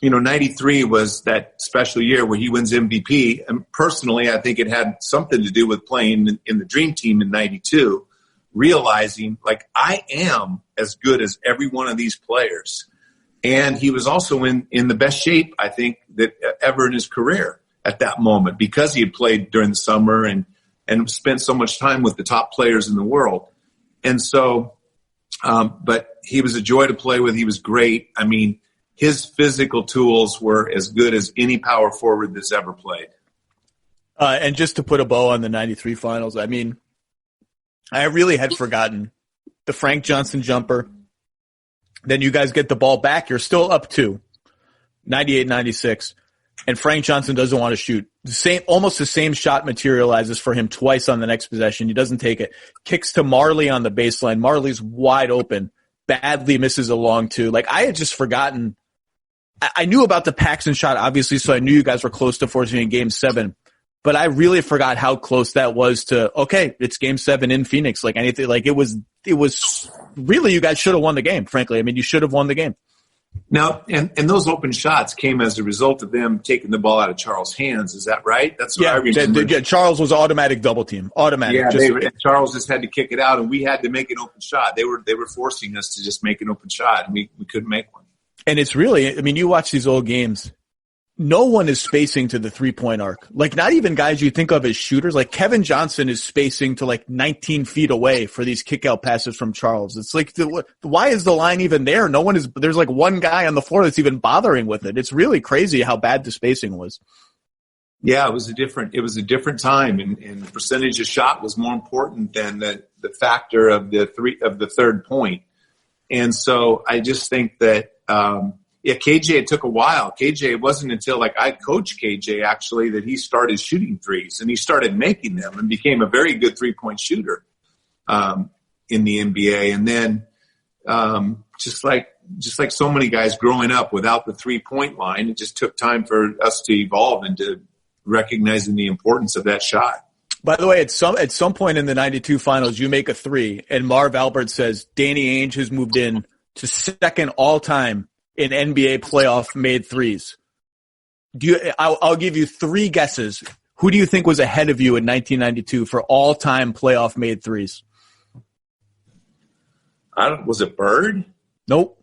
93 was that special year where he wins MVP. And personally, I think it had something to do with playing in the Dream Team in 92, realizing, like, I am as good as every one of these players. And he was also in the best shape, I think, that ever in his career at that moment because he had played during the summer and spent so much time with the top players in the world. And so, but he was a joy to play with. He was great. I mean, his physical tools were as good as any power forward that's ever played. And just to put a bow on the 93 finals, I mean, I really had forgotten the Frank Johnson jumper. Then you guys get the ball back. You're still up 2, 98-96. And Frank Johnson doesn't want to shoot. Almost the same shot materializes for him twice on the next possession. He doesn't take it. Kicks to Marley on the baseline. Marley's wide open. Badly misses a long 2. Like, I had just forgotten. I knew about the Paxson shot, obviously, so I knew you guys were close to forcing in Game 7. But I really forgot how close that was to, okay, it's Game 7 in Phoenix. Like, anything, like, it was really, you guys should have won the game, frankly. I mean, you should have won the game. Now, and those open shots came as a result of them taking the ball out of Charles' hands. Is that right? That's what I remember. Yeah, Charles was automatic double team. Automatic. Yeah, Charles just had to kick it out, and we had to make an open shot. They were forcing us to just make an open shot, and we couldn't make one. And it's really, I mean, you watch these old games. No one is spacing to the 3-point arc. Like, not even guys you think of as shooters. Like, Kevin Johnson is spacing to like 19 feet away for these kick-out passes from Charles. It's like, why is the line even there? There's like one guy on the floor that's even bothering with it. It's really crazy how bad the spacing was. Yeah, it was a different time, and the percentage of shot was more important than the factor of the third point. And so I just think that, KJ, it took a while. KJ, it wasn't until like I coached KJ actually that he started shooting threes and he started making them and became a very good 3-point shooter in the NBA. And then just like so many guys growing up without the 3-point line, it just took time for us to evolve into recognizing the importance of that shot. By the way, at some point in the 92 finals, you make a 3 and Marv Albert says Danny Ainge has moved in to second all time in NBA playoff made threes. I'll give you 3 guesses. Who do you think was ahead of you in 1992 for all-time playoff made threes? Was it Bird? Nope.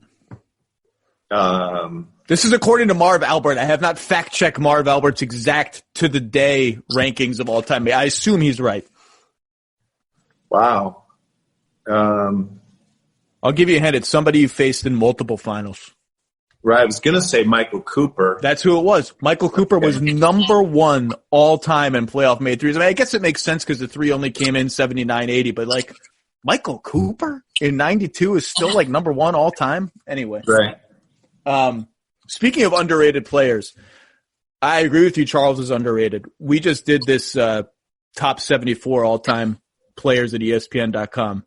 This is according to Marv Albert. I have not fact-checked Marv Albert's exact to-the-day rankings of all-time. I assume he's right. Wow. I'll give you a hint. It's somebody you faced in multiple finals. Right. I was going to say Michael Cooper. That's who it was. Michael Cooper was number one all time in playoff made threes. I mean, I guess it makes sense because the three only came in 79, 80, but like Michael Cooper in 92 is still like number one all time. Anyway. Right. Speaking of underrated players, I agree with you. Charles is underrated. We just did this top 74 all time players at ESPN.com.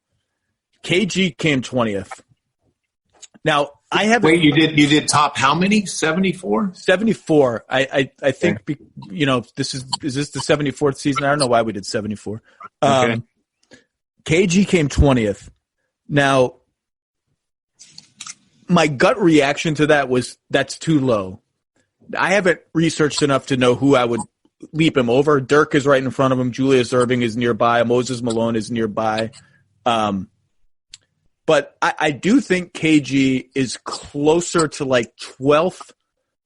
KG came 20th. Now, I haven't. Wait, you did top how many? 74? 74. I think, is this the 74th season? I don't know why we did 74. Okay. KG came 20th. Now, my gut reaction to that was that's too low. I haven't researched enough to know who I would leap him over. Dirk is right in front of him. Julius Erving is nearby. Moses Malone is nearby. But I do think KG is closer to like 12th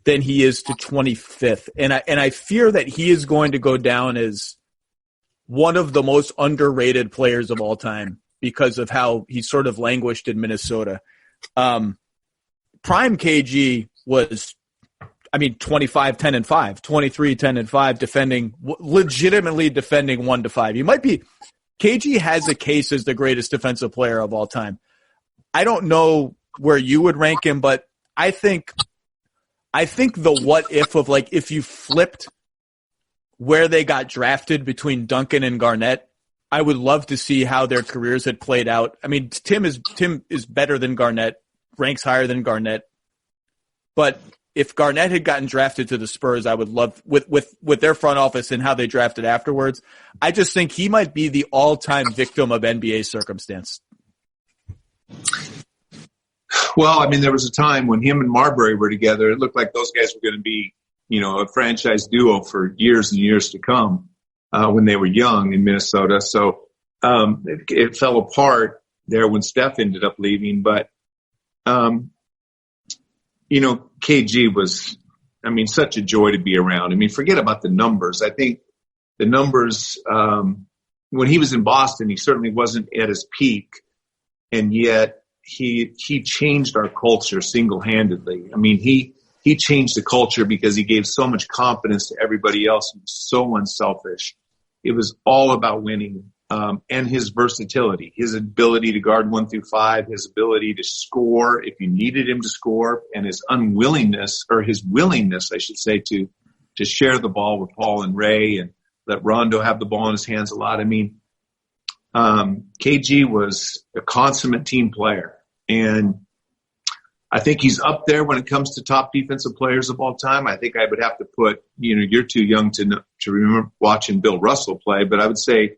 than he is to 25th. And I fear that he is going to go down as one of the most underrated players of all time because of how he sort of languished in Minnesota. Prime KG was, 25, 10 and 5, 23, 10 and 5, legitimately defending 1 to 5. KG has a case as the greatest defensive player of all time. I don't know where you would rank him, but I think the what if of like if you flipped where they got drafted between Duncan and Garnett, I would love to see how their careers had played out. I mean, Tim is better than Garnett, ranks higher than Garnett. But if Garnett had gotten drafted to the Spurs, I would love with their front office and how they drafted afterwards. I just think he might be the all-time victim of NBA circumstance. Well, there was a time when him and Marbury were together. It looked like those guys were going to be, a franchise duo for years and years to come when they were young in Minnesota. So it fell apart there when Steph ended up leaving. But, KG was, such a joy to be around. Forget about the numbers. I think the numbers, when he was in Boston, he certainly wasn't at his peak. And yet he changed our culture single-handedly. He changed the culture because he gave so much confidence to everybody else. He was so unselfish. It was all about winning. And his versatility, his ability to guard 1 through 5, his ability to score if you needed him to score, and his willingness, I should say, to share the ball with Paul and Ray and let Rondo have the ball in his hands a lot. KG was a consummate team player, and I think he's up there when it comes to top defensive players of all time. I think I would have to put, you're too young to remember watching Bill Russell play, but I would say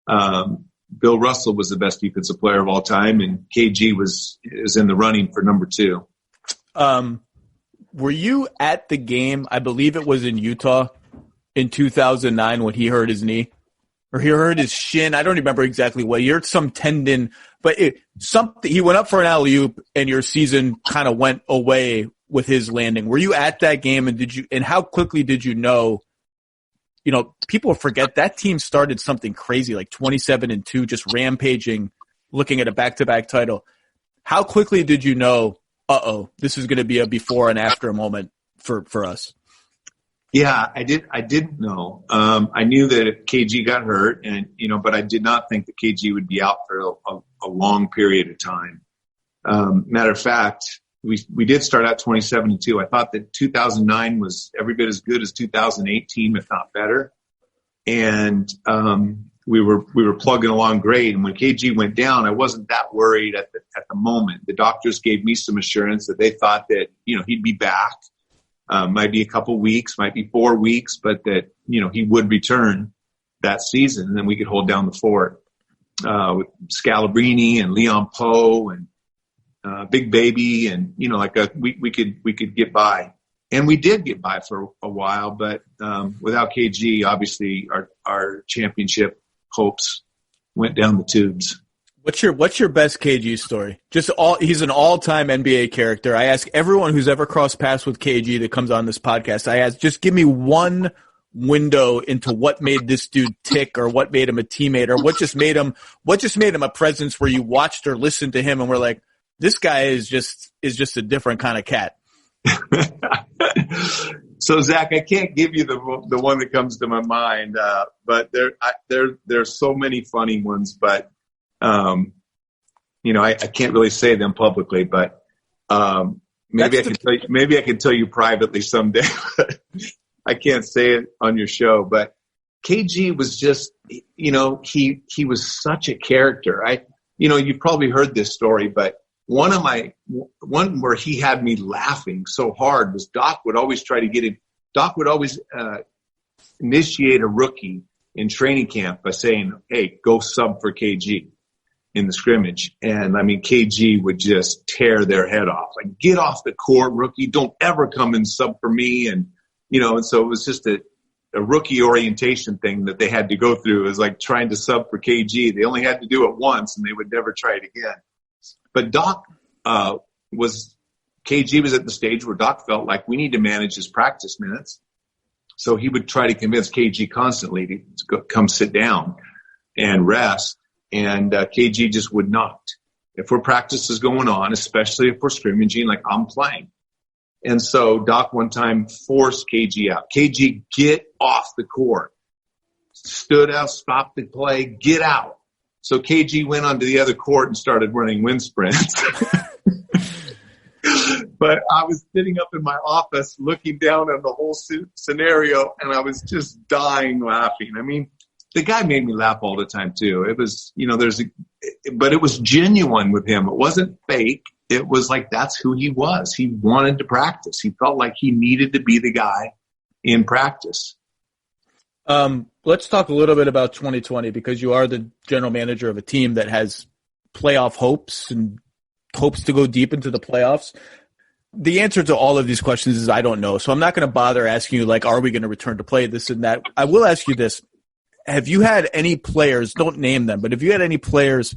Bill Russell was the best defensive player of all time, and KG is in the running for number 2. Were you at the game? I believe it was in Utah in 2009 when he hurt his knee. Or he hurt his shin. I don't remember exactly what. He hurt some tendon, but he went up for an alley-oop, and your season kind of went away with his landing. Were you at that game, and how quickly did you know? People forget that team started something crazy like 27-2, just rampaging, looking at a back-to-back title. How quickly did you know? This is going to be a before and after moment for us. Yeah, I didn't know. I knew that if KG got hurt, but I did not think that KG would be out for a long period of time. Matter of fact, we did start out 27-2. I thought that 2009 was every bit as good as 2018, if not better. And we were plugging along great. And when KG went down, I wasn't that worried at the moment. The doctors gave me some assurance that they thought that he'd be back. Might be a couple weeks, might be 4 weeks, but that, he would return that season, and then we could hold down the fort, with Scalabrini and Leon Poe and, Big Baby. And, we could get by, and we did get by for a while, but, without KG, obviously our championship hopes went down the tubes. What's your best KG story? He's an all-time NBA character. I ask everyone who's ever crossed paths with KG that comes on this podcast, I ask, just give me one window into what made this dude tick, or what made him a teammate, or what just made him a presence where you watched or listened to him and were like, this guy is just a different kind of cat. So Zach, I can't give you the one that comes to my mind, but there's so many funny ones, but I can't really say them publicly, but maybe I can tell you privately someday. I can't say it on your show, but KG was just, he was such a character. You've probably heard this story, but one where he had me laughing so hard was Doc would always try to get him. Doc would always initiate a rookie in training camp by saying, "Hey, go sub for KG in the scrimmage." And I mean, KG would just tear their head off. Like, get off the court, rookie. Don't ever come and sub for me. And so it was just a rookie orientation thing that they had to go through. It was like trying to sub for KG. They only had to do it once and they would never try it again. But Doc KG was at the stage where Doc felt like we need to manage his practice minutes. So he would try to convince KG constantly to come sit down and rest. And KG just would not. If our practice is going on, especially if we're scrimmaging, like I'm playing. And so Doc one time forced KG out. KG, get off the court. Stood out, stopped the play, get out. So KG went onto the other court and started running wind sprints. But I was sitting up in my office looking down on the whole scenario, and I was just dying laughing. I mean, the guy made me laugh all the time too. It was, but it was genuine with him. It wasn't fake. It was like, that's who he was. He wanted to practice. He felt like he needed to be the guy in practice. Let's talk a little bit about 2020 because you are the general manager of a team that has playoff hopes and hopes to go deep into the playoffs. The answer to all of these questions is I don't know. So I'm not going to bother asking you, like, are we going to return to play this and that? I will ask you this. Have you had any players, don't name them, but have you had any players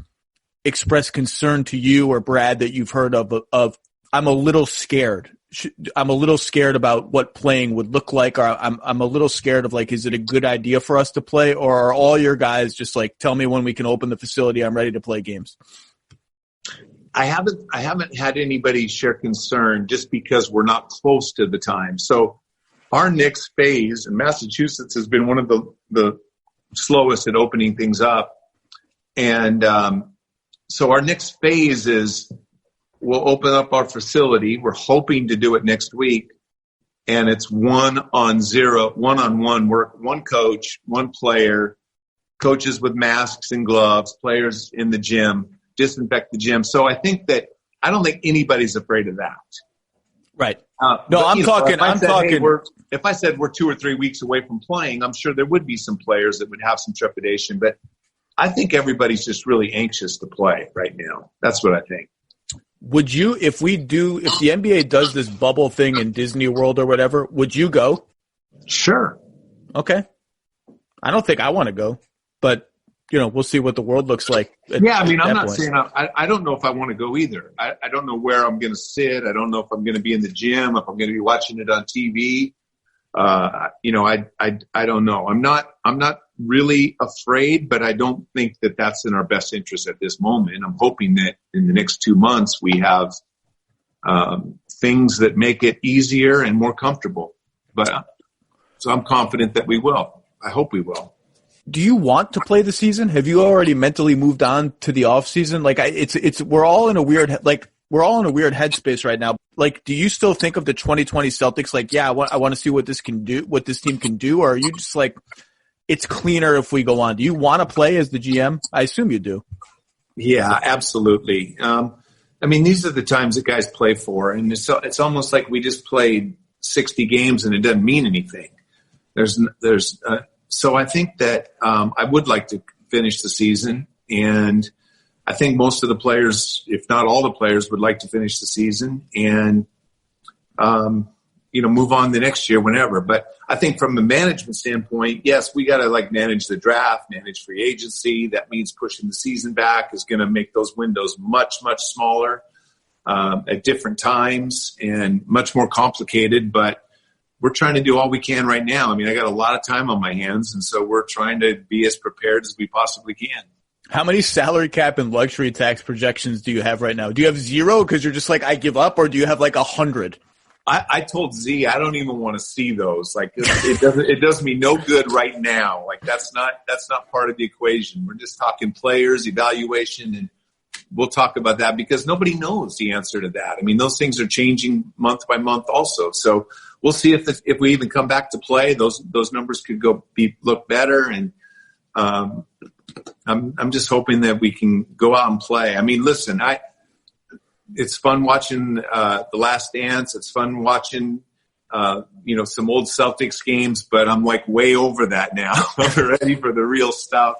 express concern to you or Brad that you've heard of I'm a little scared. I'm a little scared about what playing would look like, or I'm a little scared of, like, is it a good idea for us to play, or are all your guys just like, tell me when we can open the facility, I'm ready to play games? I haven't had anybody share concern just because we're not close to the time. So our next phase in Massachusetts has been one of the slowest at opening things up. And so our next phase is we'll open up our facility. We're hoping to do it next week. And it's 1-on-1 work, one coach, one player, coaches with masks and gloves, players in the gym, disinfect the gym. So I don't think anybody's afraid of that. Right. If I said we're 2 or 3 weeks away from playing, I'm sure there would be some players that would have some trepidation, but I think everybody's just really anxious to play right now. That's what I think. Would you, if the NBA does this bubble thing in Disney World or whatever, would you go? Sure. Okay. I don't think I want to go, but we'll see what the world looks like. I'm not saying I don't know if I want to go either. I don't know where I'm going to sit. I don't know if I'm going to be in the gym, if I'm going to be watching it on TV. I don't know. I'm not really afraid, but I don't think that that's in our best interest at this moment. I'm hoping that in the next 2 months we have things that make it easier and more comfortable. So I'm confident that we will. I hope we will. Do you want to play the season? Have you already mentally moved on to the off season? Like we're all in a weird headspace right now. Like, do you still think of the 2020 Celtics? Like, yeah, I want to see what this team can do. Or are you just like, it's cleaner if we go on? Do you want to play as the GM? I assume you do. Yeah, absolutely. These are the times that guys play for, and it's almost like we just played 60 games and it doesn't mean anything. So I think that I would like to finish the season, and I think most of the players, if not all the players, would like to finish the season and move on the next year whenever. But I think from a management standpoint, yes, we got to manage the draft, manage free agency. That means pushing the season back is going to make those windows much, much smaller at different times and much more complicated. But we're trying to do all we can right now. I got a lot of time on my hands, and so we're trying to be as prepared as we possibly can. How many salary cap and luxury tax projections do you have right now? Do you have 0 because you're just like, I give up, or do you have 100? I told Z I don't even want to see those. Like it does me no good right now. Like that's not part of the equation. We're just talking players, evaluation, and we'll talk about that because nobody knows the answer to that. I mean, those things are changing month by month also. So we'll see if we even come back to play. Those numbers could look better, and I'm just hoping that we can go out and play. I mean, listen, it's fun watching The Last Dance. It's fun watching, some old Celtics games, but I'm like way over that now. I'm ready for the real stuff.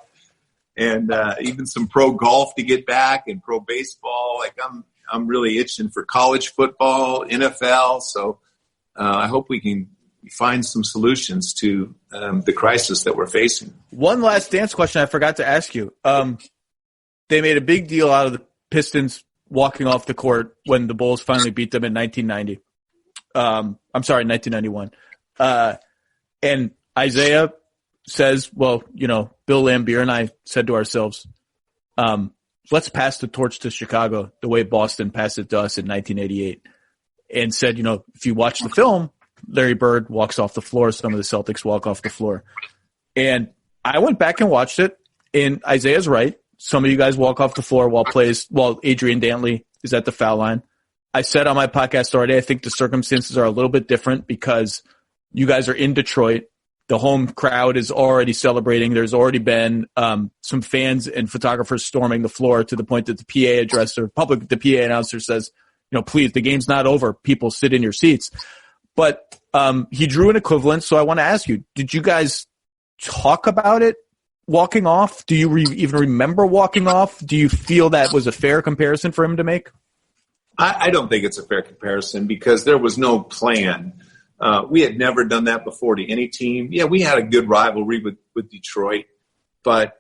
And even some pro golf to get back and pro baseball. Like I'm really itching for college football, NFL. So I hope we can find some solutions to the crisis that we're facing. One last dance question I forgot to ask you. They made a big deal out of the Pistons walking off the court when the Bulls finally beat them in 1990. 1991. And Isaiah says, well, Bill Laimbeer and I said to ourselves, let's pass the torch to Chicago the way Boston passed it to us in 1988. And said, if you watch the film, Larry Bird walks off the floor. Some of the Celtics walk off the floor. And I went back and watched it, and Isaiah's right. Some of you guys walk off the floor while Adrian Dantley is at the foul line. I said on my podcast already, I think the circumstances are a little bit different because you guys are in Detroit. The home crowd is already celebrating. There's already been some fans and photographers storming the floor to the point that the PA announcer says, please, the game's not over. People sit in your seats. But he drew an equivalent, so I want to ask you, did you guys talk about it walking off? Do you even remember walking off? Do you feel that was a fair comparison for him to make? I don't think it's a fair comparison because there was no plan. We had never done that before to any team. Yeah, we had a good rivalry with Detroit, but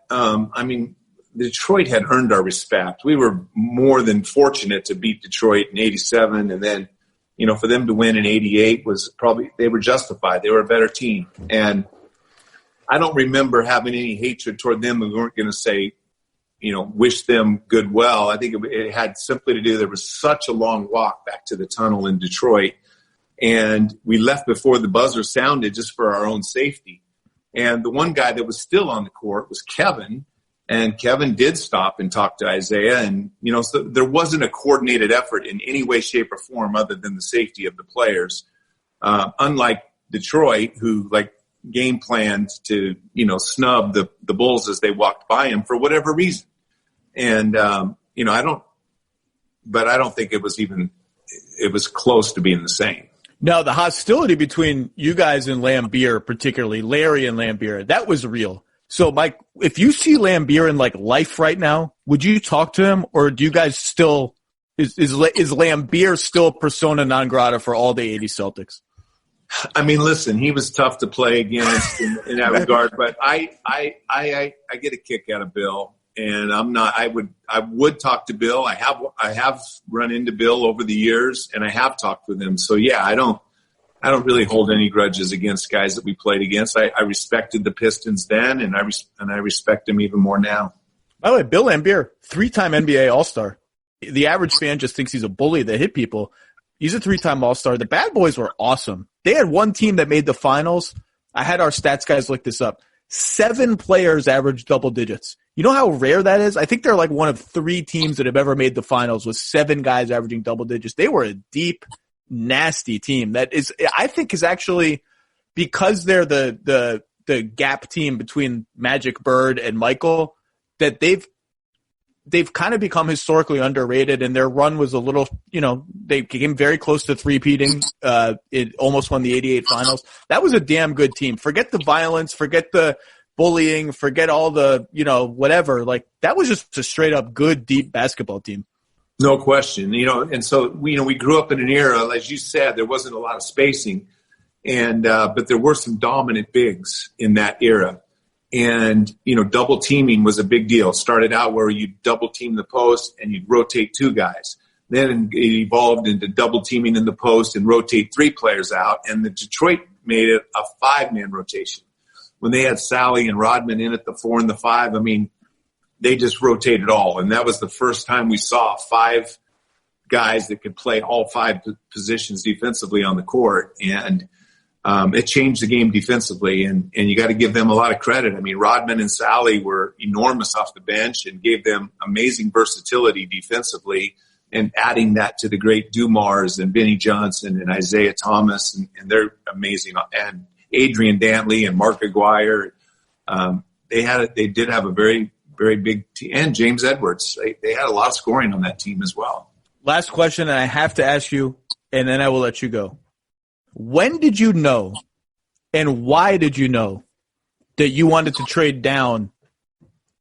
Detroit had earned our respect. We were more than fortunate to beat Detroit in 87, and then, for them to win in 88 was they were justified. They were a better team. And I don't remember having any hatred toward them. We weren't going to say, wish them good well. I think it had simply to do, there was such a long walk back to the tunnel in Detroit. And we left before the buzzer sounded just for our own safety. And the one guy that was still on the court was Kevin. And Kevin did stop and talk to Isaiah. And, so there wasn't a coordinated effort in any way, shape, or form other than the safety of the players. Unlike Detroit, who game planned to, snub the Bulls as they walked by him for whatever reason. And, I don't think it was close to being the same. No, the hostility between you guys and Laimbeer, particularly Larry and Laimbeer, that was real. So, Mike, if you see Laimbeer in life right now, would you talk to him, or do you guys still is Laimbeer still persona non grata for all the 80 Celtics? I mean, listen, he was tough to play against in that regard, but I get a kick out of Bill, and I would talk to Bill. I have run into Bill over the years, and I have talked with him. So yeah, I don't really hold any grudges against guys that we played against. I respected the Pistons then, and I respect them even more now. By the way, Bill Laimbeer, 3-time NBA All-Star. The average fan just thinks he's a bully that hit people. He's a 3-time All-Star. The Bad Boys were awesome. They had one team that made the finals. I had our stats guys look this up. 7 players averaged double digits. You know how rare that is? I think they're one of 3 teams that have ever made the finals with 7 guys averaging double digits. They were a deep, nasty team that I think is actually, because they're the gap team between Magic, Bird, and Michael, that they've kind of become historically underrated, and their run was a little, they came very close to three-peating. It almost won the 88 finals. That was a damn good team. Forget the violence, forget the bullying, forget all the, whatever. That was just a straight-up good, deep basketball team. No question. And so, we grew up in an era, as you said, there wasn't a lot of spacing, and but there were some dominant bigs in that era. And, double teaming was a big deal. It started out where you double team the post and you'd rotate 2 guys. Then it evolved into double teaming in the post and rotate 3 players out. And the Detroit made it a 5-man rotation. When they had Sally and Rodman in at the 4 and the 5, they just rotated all. And that was the first time we saw 5 guys that could play all 5 positions defensively on the court. And it changed the game defensively, and you got to give them a lot of credit. I mean, Rodman and Sally were enormous off the bench and gave them amazing versatility defensively, and adding that to the great Dumars and Benny Johnson and Isaiah Thomas, and they're amazing. And Adrian Dantley and Mark Aguirre, they did have a very, very big team. And James Edwards, they had a lot of scoring on that team as well. Last question, and I have to ask you, and then I will let you go. When did you know, and why did you know, that you wanted to trade down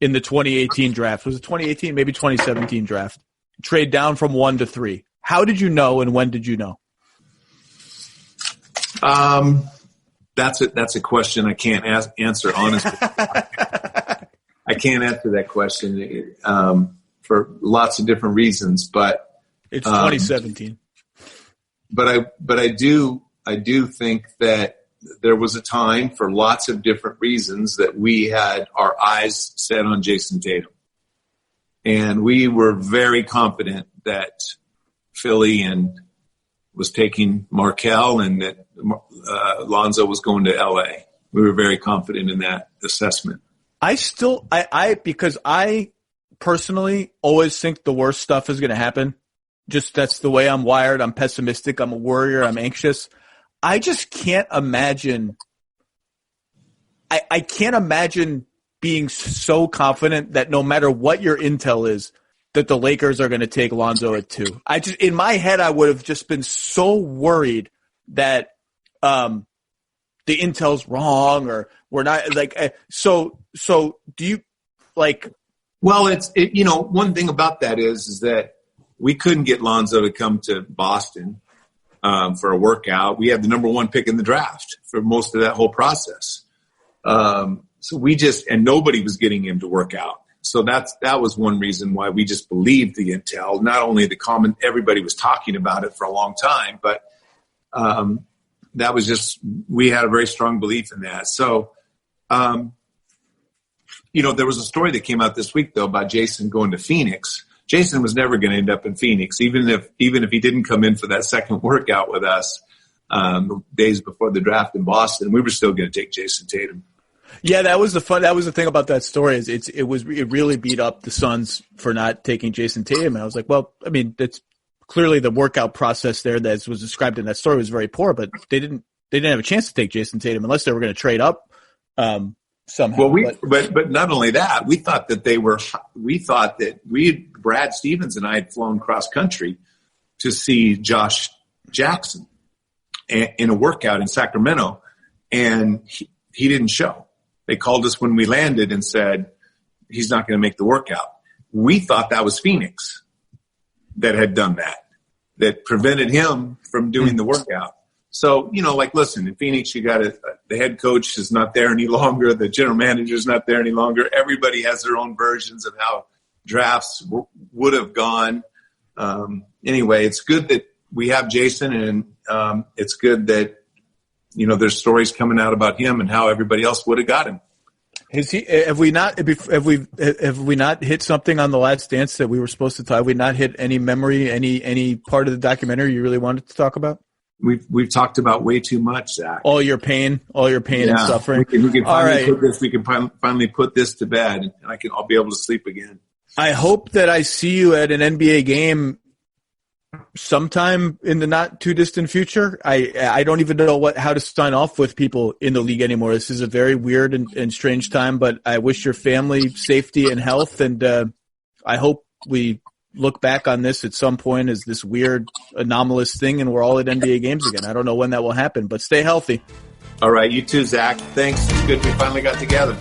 in the 2018 draft? Was it 2018, maybe 2017 draft? Trade down from 1 to 3. How did you know, and when did you know? That's a question I can't answer honestly. I can't answer that question for lots of different reasons, but it's 2017. But I do think that there was a time for lots of different reasons that we had our eyes set on Jason Tatum. And we were very confident that Philly was taking Markelle and that Lonzo was going to LA. We were very confident in that assessment. Because I personally always think the worst stuff is going to happen. Just that's the way I'm wired. I'm pessimistic. I'm a worrier. I'm anxious. I just can't imagine. I can't imagine being so confident that no matter what your intel is, that the Lakers are going to take Lonzo at 2. In my head, I would have just been so worried that the intel's wrong or we're not like. So do you like? Well, one thing about that is that we couldn't get Lonzo to come to Boston for a workout. We had the number 1 pick in the draft for most of that whole process. So and nobody was getting him to work out. So that was one reason why we just believed the intel. Not only everybody was talking about it for a long time, but that was we had a very strong belief in that. So, there was a story that came out this week though about Jason going to Phoenix. Jason was never going to end up in Phoenix, even if he didn't come in for that second workout with us days before the draft in Boston. We were still going to take Jason Tatum. Yeah, that was the thing about that story is it really beat up the Suns for not taking Jason Tatum. And I was like, well, I mean, that's clearly the workout process there that was described in that story was very poor, but they didn't have a chance to take Jason Tatum unless they were going to trade up somehow. Well, but not only that, we thought that Brad Stevens and I had flown cross country to see Josh Jackson in a workout in Sacramento, and he didn't show. They called us when we landed and said he's not going to make the workout. We thought that was Phoenix that had done that prevented him from doing the workout. So, listen, in Phoenix, you got the head coach is not there any longer. The general manager is not there any longer. Everybody has their own versions of how drafts would have gone. Anyway, it's good that we have Jason, and it's good that, there's stories coming out about him and how everybody else would have got him. Have we not hit something on The Last Dance that we were supposed to talk? Have we not hit any memory, any part of the documentary you really wanted to talk about? We've talked about way too much, Zach. All your pain and suffering. We can finally put this to bed, and I'll be able to sleep again. I hope that I see you at an NBA game sometime in the not too distant future. I don't even know how to sign off with people in the league anymore. This is a very weird and strange time, but I wish your family safety and health, and I hope we look back on this at some point as this weird anomalous thing and we're all at NBA games again. I don't know when that will happen, but stay healthy. All right. You too, Zach. Thanks. It's good we finally got together.